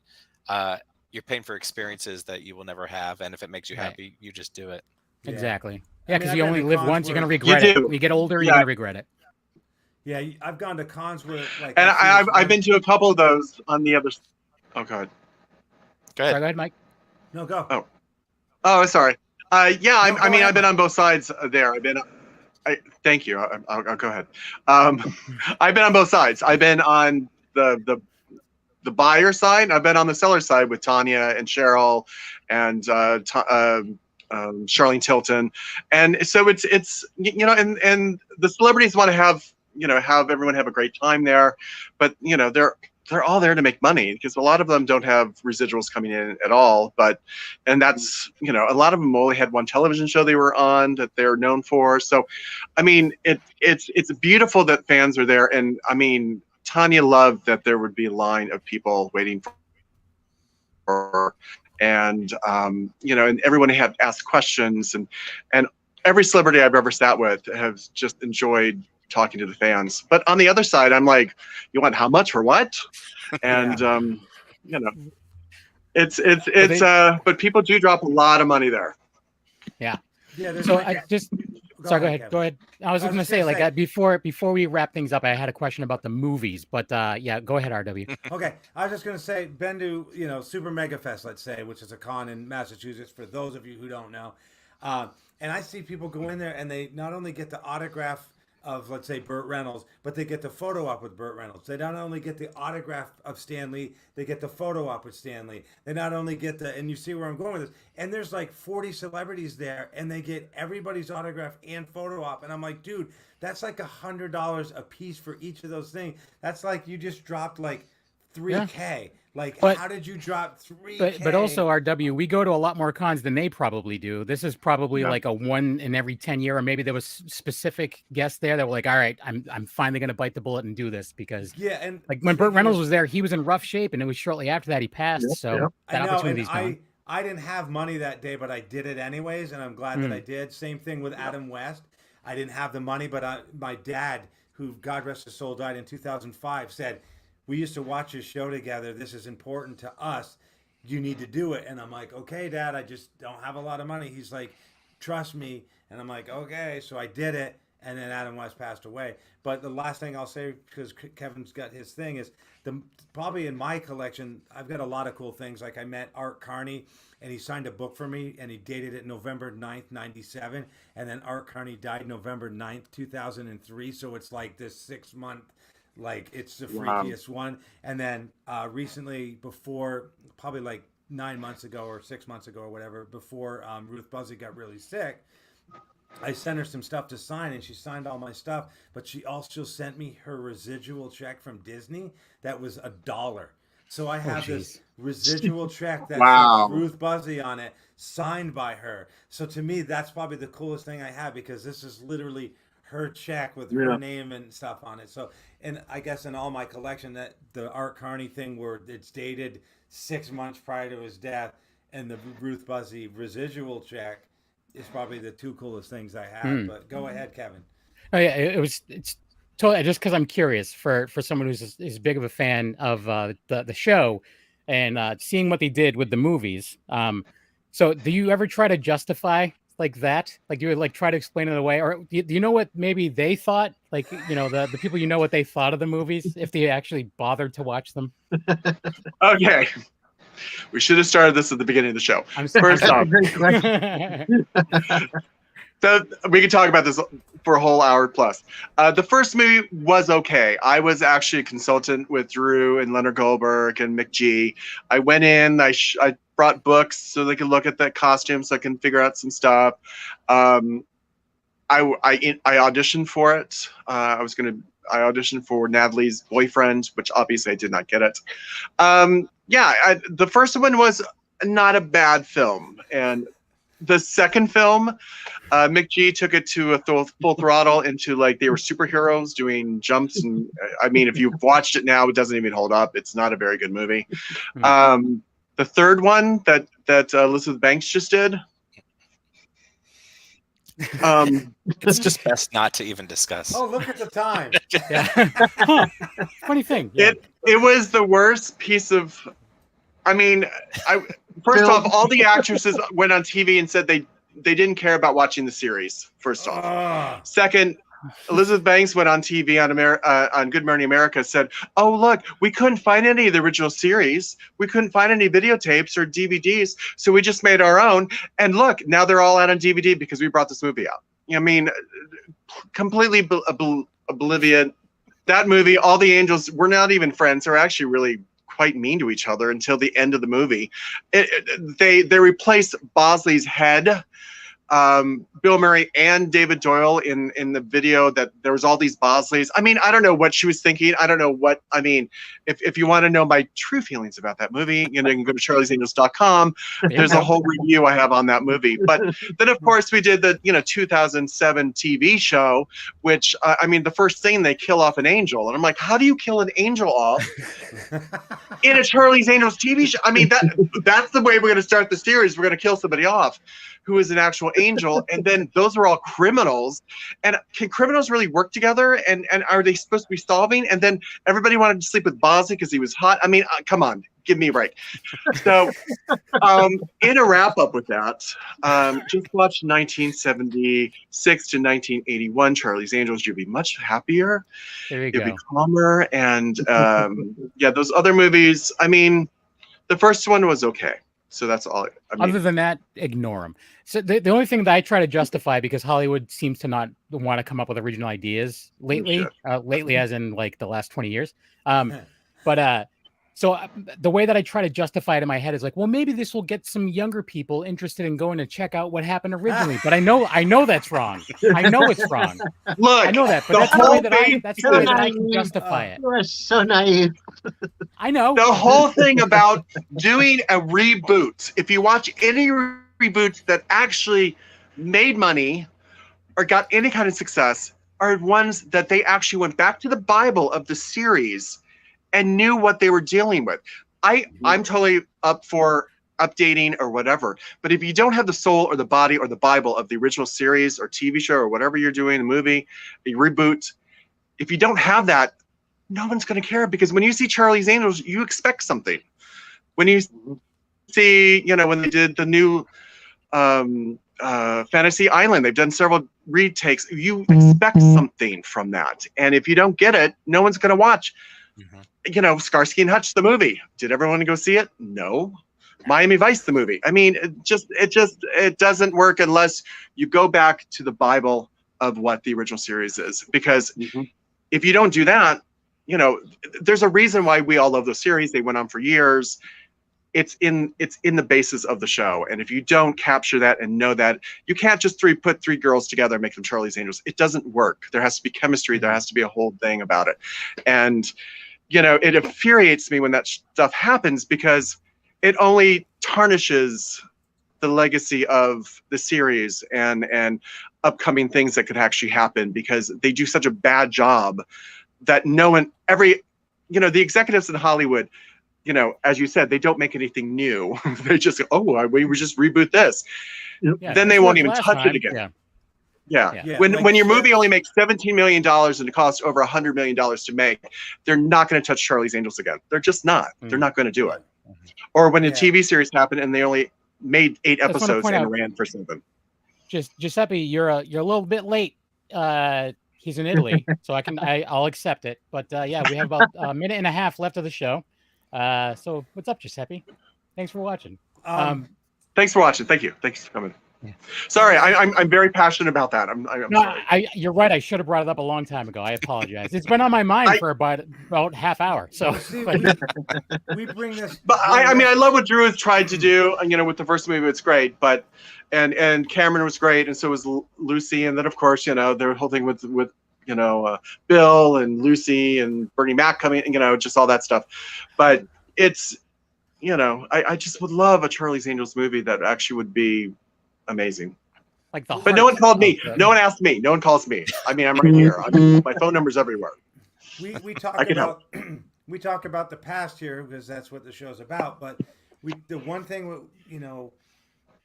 you're paying for experiences that you will never have, and if it makes you happy, you just do it. Yeah. Exactly. Yeah, because you only live once. You're gonna regret it. When you get older, you're gonna regret it. Yeah, I've gone to cons where like. And I've been to a couple of those on the other. Oh God. Go ahead. Sorry, go ahead, Mike. No, go. Oh, sorry. I've been on both sides there. Thank you. I'll go ahead. I've been on both sides. I've been on the buyer side, and I've been on the seller side with Tanya and Cheryl and Charlene Tilton, and so it's and the celebrities want to have everyone have a great time there, but they're all there to make money because a lot of them don't have residuals coming in at all. And that's, a lot of them only had one television show they were on that they're known for. So, I mean, it's beautiful that fans are there. And I mean, Tanya loved that there would be a line of people waiting for, and and everyone had asked questions, and every celebrity I've ever sat with has just enjoyed talking to the fans. But on the other side, I'm like, you want how much for what? And but people do drop a lot of money there. Yeah. Yeah. So I just go ahead. I was going to say, before we wrap things up, I had a question about the movies, but yeah, go ahead, RW. Okay, I was just going to say, been to Super Mega Fest, let's say, which is a con in Massachusetts for those of you who don't know, and I see people go in there and they not only get the autograph of, let's say, Burt Reynolds, but they get the photo op with Burt Reynolds. They not only get the autograph of Stan Lee, they get the photo op with Stan Lee. They not only get and you see where I'm going with this, and there's like 40 celebrities there, and they get everybody's autograph and photo op, and I'm like, dude, that's like $100 a piece for each of those things. That's like you just dropped like $3K. Yeah. Like, how did you drop $3K? But also, RW, we go to a lot more cons than they probably do. This is probably like a 1 in every 10 year, or maybe there was specific guests there that were like, all right, I'm finally going to bite the bullet and do this, because and like when Burt Reynolds was there, he was in rough shape, and it was shortly after that he passed. That opportunity's gone. I didn't have money that day, but I did it anyways, and I'm glad that I did. Same thing with Adam West. I didn't have the money, but my dad, who God rest his soul, died in 2005, said, we used to watch his show together. This is important to us. You need to do it. And I'm like, okay, Dad, I just don't have a lot of money. He's like, trust me. And I'm like, okay. So I did it. And then Adam West passed away. But the last thing I'll say, because Kevin's got his thing, is probably in my collection, I've got a lot of cool things. Like I met Art Carney, and he signed a book for me, and he dated it November 9th, 97. And then Art Carney died November 9th, 2003. So it's like this 6-month, like it's the freakiest one. And then recently, before probably like 9 months ago or 6 months ago or whatever, before Ruth Buzzy got really sick, I sent her some stuff to sign, and she signed all my stuff, but she also sent me her residual check from Disney that was $1. So I have this residual check that says Ruth Buzzy on it, signed by her. So to me, that's probably the coolest thing I have, because this is literally her check with her name and stuff on it. So, and I guess in all my collection, that the Art Carney thing where it's dated 6 months prior to his death, and the Ruth Buzzy residual check is probably the two coolest things I have. But go ahead, Kevin. Oh yeah, it's totally just because I'm curious for someone who's as big of a fan of the show, and seeing what they did with the movies. So do you ever try to justify like that? Like, do you like try to explain it away, or do you know what maybe they thought? Like, the people, what they thought of the movies, if they actually bothered to watch them? Okay. We should have started this at the beginning of the show. First off, so we could talk about this for a whole hour plus. The first movie was okay. I was actually a consultant with Drew and Leonard Goldberg and McG. I went in, I brought books so they could look at the costumes, so I can figure out some stuff. I auditioned for it. I auditioned for Natalie's boyfriend, which obviously I did not get it. The first one was not a bad film. And the second film, McG took it to a full throttle into like they were superheroes doing jumps. And I mean, if you've watched it now, it doesn't even hold up. It's not a very good movie. The third one that Elizabeth Banks just did, it's just best not to even discuss. Oh, look at the time. Funny thing. It was the worst piece of. I mean, first off, all the actresses went on TV and said they didn't care about watching the series. First off, second, Elizabeth Banks went on TV on Good Morning America, said, "Oh look, we couldn't find any of the original series. We couldn't find any videotapes or DVDs, so we just made our own. And look, now they're all out on DVD because we brought this movie out." I mean, completely oblivion. That movie, all the angels were not even friends. They're actually really quite mean to each other until the end of the movie. They replaced Bosley's head, Bill Murray and David Doyle in the video that there was all these Bosleys. I mean, I don't know what she was thinking. I don't know what, I mean, if you want to know my true feelings about that movie, you can go to charliesangels.com. There's a whole review I have on that movie. But then, of course, we did the 2007 TV show, which, I mean, the first thing they kill off an angel. And I'm like, how do you kill an angel off in a Charlie's Angels TV show? I mean, that's the way we're going to start the series. We're going to kill somebody off who is an actual angel, and then those are all criminals. And can criminals really work together? And are they supposed to be solving? And then everybody wanted to sleep with Bosley because he was hot. I mean, come on, give me a break. So, in a wrap up with that, just watch 1976 to 1981 Charlie's Angels. You'll be much happier. There you You'll go. be calmer. And yeah, those other movies. I mean, the first one was okay. So that's all. I mean, other than that, ignore them. So the only thing that I try to justify, because Hollywood seems to not want to come up with original ideas lately, as in like the last 20 years. So the way that I try to justify it in my head is like, well, maybe this will get some younger people interested in going to check out what happened originally. But I know that's wrong. I know it's wrong. Look, I know that, but that's the way that I can justify it. You are so naive. I know. The whole thing about doing a reboot, if you watch any reboots that actually made money or got any kind of success, are ones that they actually went back to the Bible of the series and knew what they were dealing with. I'm totally up for updating or whatever, but if you don't have the soul or the body or the Bible of the original series or TV show or whatever you're doing, a movie, a reboot, if you don't have that, no one's going to care, because when you see Charlie's Angels, you expect something. When you see, when they did the new Fantasy Island, they've done several retakes. You expect something from that. And if you don't get it, no one's going to watch. Starsky and Hutch, the movie. Did everyone go see it? No. Miami Vice, the movie. I mean, it doesn't work unless you go back to the Bible of what the original series is. Because if you don't do that, there's a reason why we all love those series. They went on for years. It's in the basis of the show. And if you don't capture that and know that, you can't just put three girls together and make them Charlie's Angels. It doesn't work. There has to be chemistry. There has to be a whole thing about it. And, it infuriates me when that stuff happens, because it only tarnishes the legacy of the series and upcoming things that could actually happen, because they do such a bad job that the executives in Hollywood, as you said, they don't make anything new. They just go, we would just reboot this. Yeah, then they won't even touch it again. Yeah. When your movie only makes $17 million and it costs over $100 million to make, they're not going to touch Charlie's Angels again. They're just not. They're not going to do it. Or when a TV series happened and they only made 8 episodes and ran for 7. Giuseppe, you're a little bit late. He's in Italy, so I'll accept it. But yeah, we have about a minute and a half left of the show. So what's up, Giuseppe? Thanks for watching. Thanks for watching. Thank you. Thanks for coming. Yeah. Sorry, I'm very passionate about that. I'm sorry. You're right. I should have brought it up a long time ago. I apologize. It's been on my mind for about half hour. So we bring this. But I love what Drew has tried to do. With the first movie, it's great. But and Cameron was great, and so was Lucy. And then of course, the whole thing with Bill and Lucy and Bernie Mac coming. Just all that stuff. But it's I just would love a Charlie's Angels movie that actually would be amazing. But no one called me. No one asked me. No one calls me. I'm right here. My phone number's everywhere. We talk about the past here because that's what the show's about. But the one thing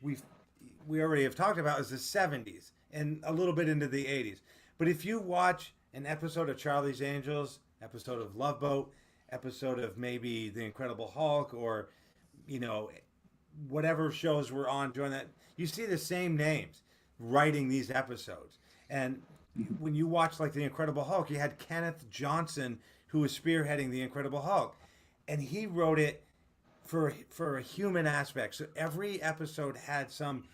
we already have talked about is the 70s and a little bit into the 80s. But if you watch an episode of Charlie's Angels, episode of Love Boat, episode of maybe The Incredible Hulk, or whatever shows were on during that, you see the same names writing these episodes. And when you watch like The Incredible Hulk, you had Kenneth Johnson, who was spearheading The Incredible Hulk, and he wrote it for a human aspect. So every episode had some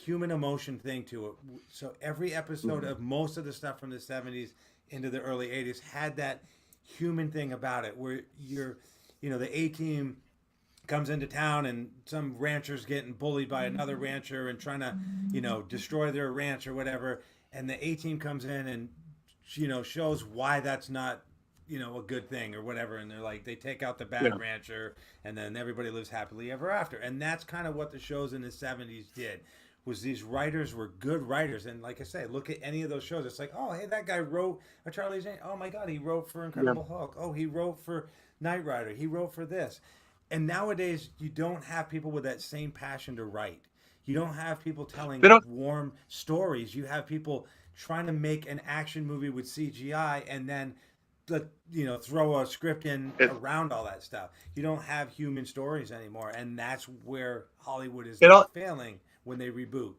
human emotion thing to it. So every episode of most of the stuff from the 70s into the early 80s had that human thing about it, where the A-team comes into town and some rancher's getting bullied by another rancher and trying to, destroy their ranch or whatever. And the A-team comes in and, shows why that's not, a good thing or whatever. And they're like, they take out the bad rancher and then everybody lives happily ever after. And that's kind of what the shows in the 70s did, was these writers were good writers. And like I say, look at any of those shows. It's like, oh, hey, that guy wrote a Charlie's Angels. Oh my God, he wrote for Incredible Hulk. Oh, he wrote for Knight Rider. He wrote for this. And nowadays, you don't have people with that same passion to write. You don't have people telling warm stories. You have people trying to make an action movie with CGI and then, throw a script in around all that stuff. You don't have human stories anymore. And that's where Hollywood is failing when they reboot.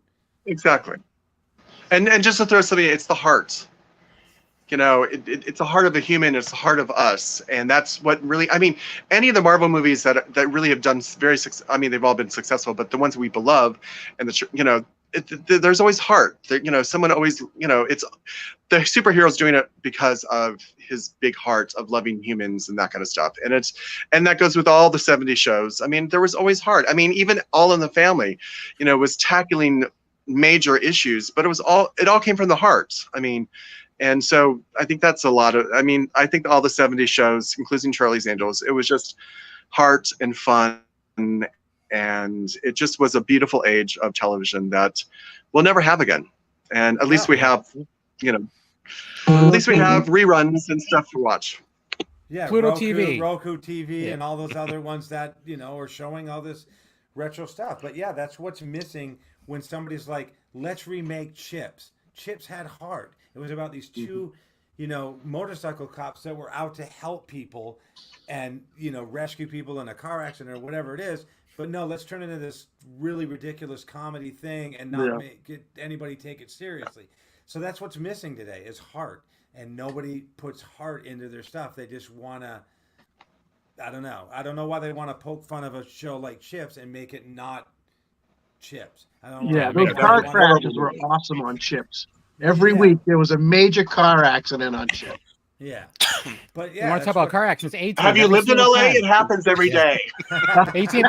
Exactly. And just to throw something, it's the heart. It's the heart of the human. It's the heart of us, and that's what really. I mean, any of the Marvel movies that really have done they've all been successful, but the ones we love, and there's always heart. Someone always, it's the superhero's doing it because of his big heart of loving humans and that kind of stuff. And that goes with all the 70s shows. I mean, there was always heart. I mean, even All in the Family, was tackling major issues, but it all came from the heart. I mean. And so I think that's I think all the 70s shows, including Charlie's Angels, it was just heart and fun. And it just was a beautiful age of television that we'll never have again. And at least we have, at least we have reruns and stuff to watch. Yeah, Pluto Roku TV and all those other ones that, are showing all this retro stuff. But yeah, that's what's missing when somebody's like, let's remake Chips. Chips had heart. It was about these two, motorcycle cops that were out to help people and, rescue people in a car accident or whatever it is. But no, let's turn it into this really ridiculous comedy thing and not get anybody take it seriously. So that's what's missing today is heart. And nobody puts heart into their stuff. They just want to, I don't know. I don't know why they want to poke fun of a show like Chips and make it not Chips. I don't know. Yeah, those car crashes were awesome on Chips. Every week there was a major car accident on Chips. Yeah, but yeah. You want to talk about car accidents? 18. Have you lived in LA? It happens every day. 18.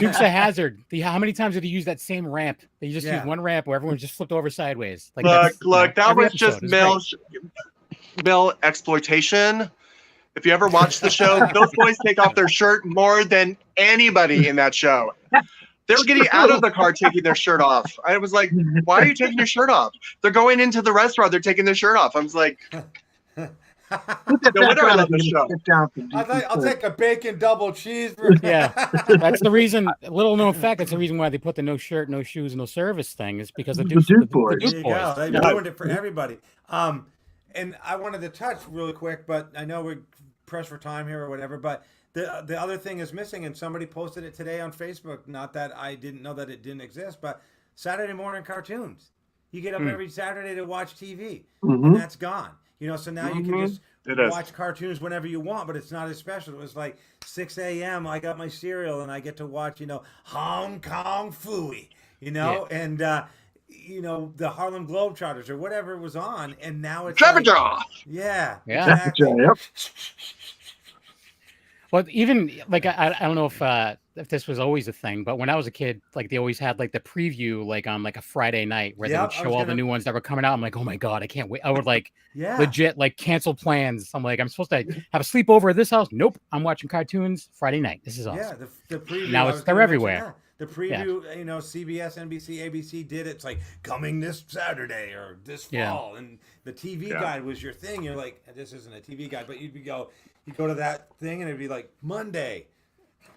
Dukes of Hazzard. How many times did he use that same ramp? They just used one ramp where everyone just flipped over sideways. Look, that was just male exploitation. If you ever watch the show, those boys take off their shirt more than anybody in that show. They were getting out of the car, taking their shirt off. I was like, why are you taking your shirt off? They're going into the restaurant. They're taking their shirt off. I was like, no wonder I love the show. I'll take a bacon double cheeseburger. Yeah, that's the reason. Little known fact, that's the reason why they put the no shirt, no shoes, no service thing is because of the Duke boys. There you go. They ruined it for everybody. And I wanted to touch really quick, but I know we're pressed for time here or whatever, but the other thing is missing, and somebody posted it today on Facebook. Not that I didn't know that it didn't exist, but Saturday morning cartoons. You get up every Saturday to watch TV, and that's gone. So now you can just watch cartoons whenever you want, but it's not as special. It was like 6 a.m. I got my cereal, and I get to watch, Hong Kong Phooey, and the Harlem Globetrotters or whatever was on, and now it's Trevor Jaw. Yeah. Exactly. Yep. Well, even I don't know if this was always a thing, but when I was a kid, they always had the preview on a Friday night where they would show all the new ones that were coming out. I'm like, oh my God, I can't wait. I would legit cancel plans. I'm like, I'm supposed to have a sleepover at this house. Nope, I'm watching cartoons Friday night. This is awesome. Yeah, the preview. Now they're everywhere. The preview, CBS, NBC, ABC did it. It's like coming this Saturday or this fall, and the TV guide was your thing. You're like, this isn't a TV guide, but you go to that thing, and it'd be like Monday,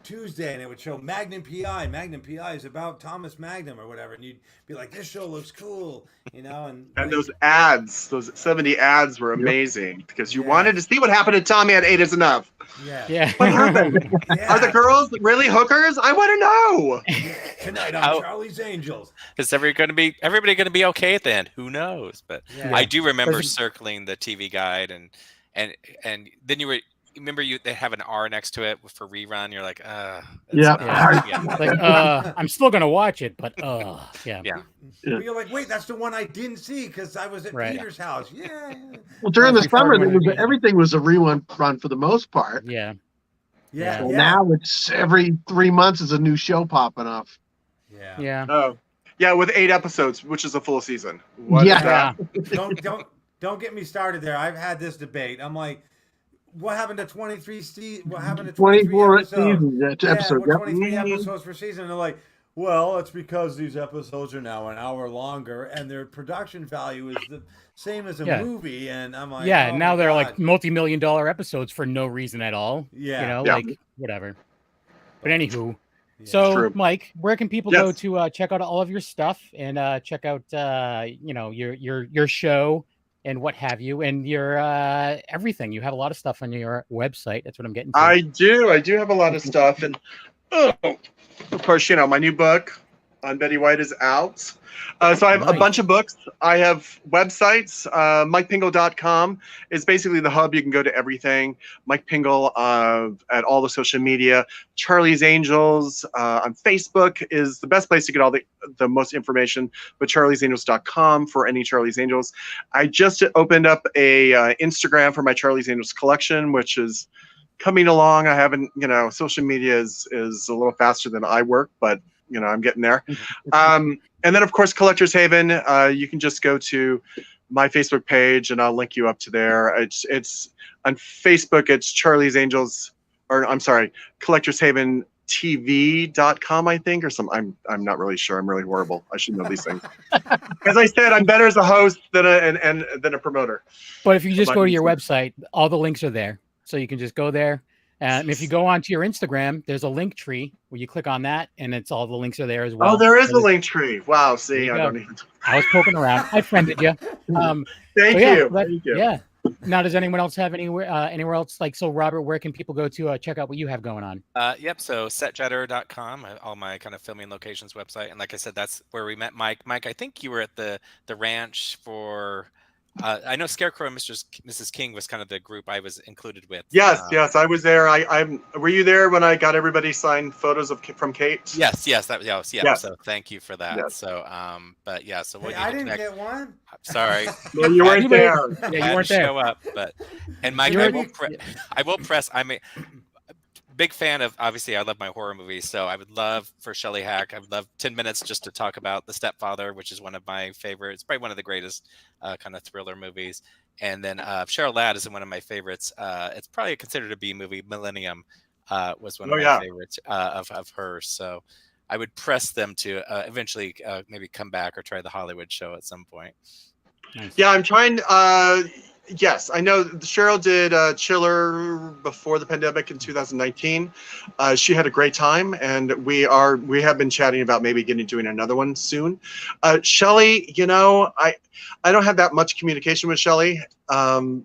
Tuesday, and it would show Magnum PI. Magnum PI is about Thomas Magnum or whatever, and you'd be like, this show looks cool, and those ads, those 70 ads were amazing because you wanted to see what happened to Tommy at 8 is Enough. Yeah. What happened? Are the girls really hookers? I want to know. Tonight on Charlie's Angels. Is everybody going to be okay at the end? Who knows? But I do remember circling the TV guide and then remember they have an R next to it for rerun. You're like, I'm still gonna watch it, but yeah. But you're like, wait, that's the one I didn't see because I was at Peter's house. Yeah. Well, during the summer, everything was a run for the most part. Yeah. So now it's every 3 months is a new show popping up. Yeah. Oh, yeah, with 8 episodes, which is a full season. Don't get me started there. I've had this debate. I'm like, what happened to 23 What happened to 24 episodes? Episodes. 23 episodes per season. And they're like, well, it's because these episodes are now an hour longer and their production value is the same as a movie. And I'm like, now they're like multi-million-dollar episodes for no reason at all. Yeah. Like whatever. But anywho, so Mike, where can people go to check out all of your stuff and check out your show and what have you, and your everything? You have a lot of stuff on your website. That's what I'm getting to. I do have a lot of stuff, and of course, my new book on Betty White is out. So I have a bunch of books. I have websites. MikePingel.com is basically the hub. You can go to everything. Mike Pingel at all the social media. Charlie's Angels on Facebook is the best place to get all the most information. But Charlie'sAngels.com for any Charlie's Angels. I just opened up a Instagram for my Charlie's Angels collection, which is coming along. I haven't, social media is a little faster than I work, but I'm getting there. And then, of course, Collector's Haven. You can just go to my Facebook page, and I'll link you up to there. It's on Facebook. It's Charlie's Angels, or I'm sorry, Collector's Haven TV.com, I think, or some. I'm not really sure. I'm really horrible. I should know these things. As I said, I'm better as a host than a promoter. But if you just go to your website, all the links are there, so you can just go there. And if you go onto your Instagram, there's a link tree where you click on that, and it's all the links are there as well. Oh, there is a link tree. Wow. See, I was poking around. I friended you. Thank you. Yeah. Now, does anyone else have anywhere else? So, Robert, where can people go to check out what you have going on? So setjetter.com, all my kind of filming locations website. And like I said, that's where we met Mike. Mike, I think you were at the ranch for... I know Scarecrow and Mrs. King was kind of the group I was included with. Yes, I was there. Were you there when I got everybody signed photos from Kate? Yes. So thank you for that. Yes. So, but yeah. So I didn't get one. Sorry. Well, you weren't there. Yeah, you weren't there. Show up, and Mike, I will press. I'm a big fan of. Obviously, I love my horror movies, so I would love for Shelley Hack. I would love 10 minutes just to talk about The Stepfather, which is one of my favorites. Probably one of the greatest kind of thriller movies. And then Cheryl Ladd is one of my favorites. It's probably considered a B movie. Millennium was one of my favorites of hers. So I would press them to eventually maybe come back or try the Hollywood show at some point. Nice. Yeah, I'm trying. Yes, I know Cheryl did Chiller before the pandemic in 2019. She had a great time, and we have been chatting about maybe doing another one soon. Shelley, I don't have that much communication with Shelley, and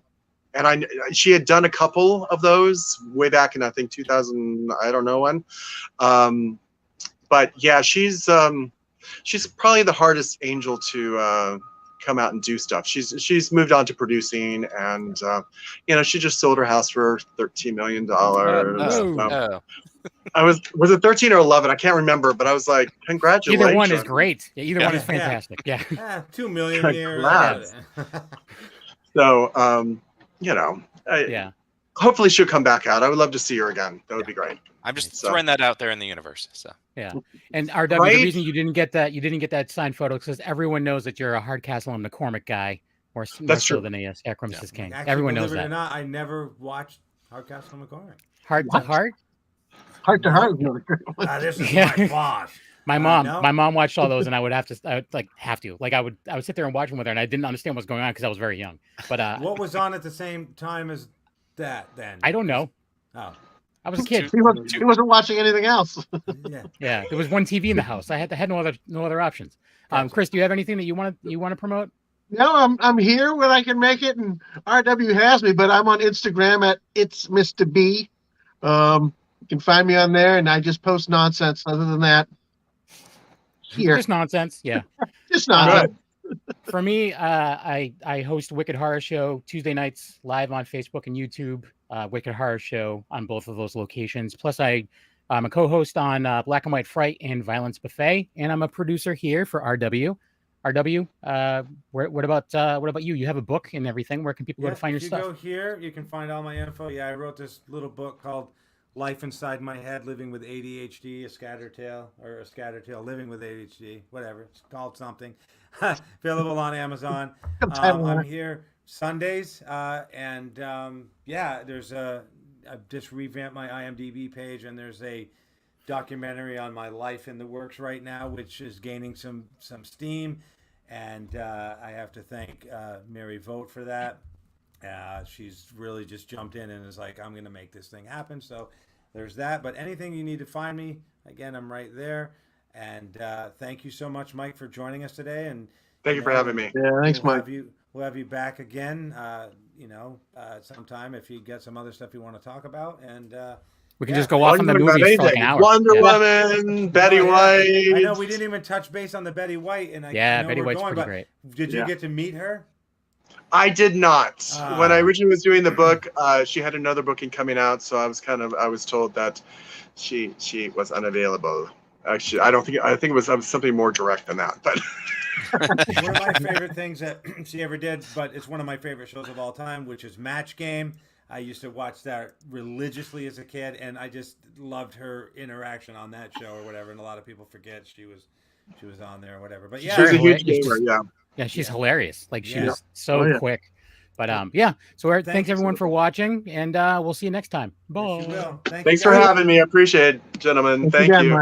she had done a couple of those way back in I think 2000. I don't know when, but yeah, she's probably the hardest angel to come out and do stuff. She's moved on to producing, and she just sold her house for $13 million. I was it 13 or 11? I can't remember, but I was like, congratulations. Either one is great. Yeah, either one is fantastic. Yeah. $2 million here. So, hopefully she'll come back out. I would love to see her again. That would be great. I'm just throwing that out there in the universe. So yeah, and RW, the reason you didn't get that signed photo because everyone knows that you're a Hardcastle and McCormick guy, more so than a Scarecrow Mrs. King. Actually, everyone knows that. Believe it or not, I never watched Hardcastle and McCormick. Heart to Heart. Heart to Heart. This is my boss. My mom watched all those, and I would I would sit there and watch them with her, and I didn't understand what's going on because I was very young. But what was on at the same time as that then? I don't know. Oh. I was a kid. He wasn't watching anything else. Yeah. There was one TV in the house. I had no other options. Chris, do you have anything that you want to promote? No, I'm here when I can make it, and RW has me, but I'm on Instagram at It's Mr. B. You can find me on there, and I just post nonsense. Other than that, here just nonsense. Yeah, just nonsense. For me, I host Wicked Horror Show Tuesday nights live on Facebook and YouTube. Wicked Horror Show on both of those locations. Plus, I'm a co-host on Black and White Fright and Violence Buffet, and I'm a producer here for RW. RW, what about you? You have a book and everything. Where can people go to find your stuff? If you go here, you can find all my info. Yeah, I wrote this little book called Life Inside My Head, Living with ADHD, a scattertail living with ADHD, whatever. It's called something. Available on Amazon. I'm here Sundays, and there's I've just revamped my IMDb page, and there's a documentary on my life in the works right now, which is gaining some steam, and I have to thank Mary Vogt for that. She's really just jumped in and is like, I'm going to make this thing happen. So there's that. But anything you need to find me, again, I'm right there. And thank you so much, Mike, for joining us today. And thank you for having me. Yeah, thanks, Mike. We'll have you back again, sometime if you get some other stuff you want to talk about. And we can just go off on the movies for like an hour. Wonder Woman, Betty White. I know we didn't even touch base on the Betty White. And Betty White's pretty great. Did you get to meet her? I did not. When I originally was doing the book, she had another booking coming out, so I was told that she was unavailable. Actually, I think it was something more direct than that. But one of my favorite things that she ever did, but it's one of my favorite shows of all time, which is Match Game. I used to watch that religiously as a kid, and I just loved her interaction on that show or whatever. And a lot of people forget she was on there or whatever. But yeah, she's a huge gamer. Yeah, she's hilarious. Like she's so quick. But so thanks everyone for watching, and we'll see you next time. Bye. Yes, Thanks for having me. I appreciate it, gentlemen. Thank you.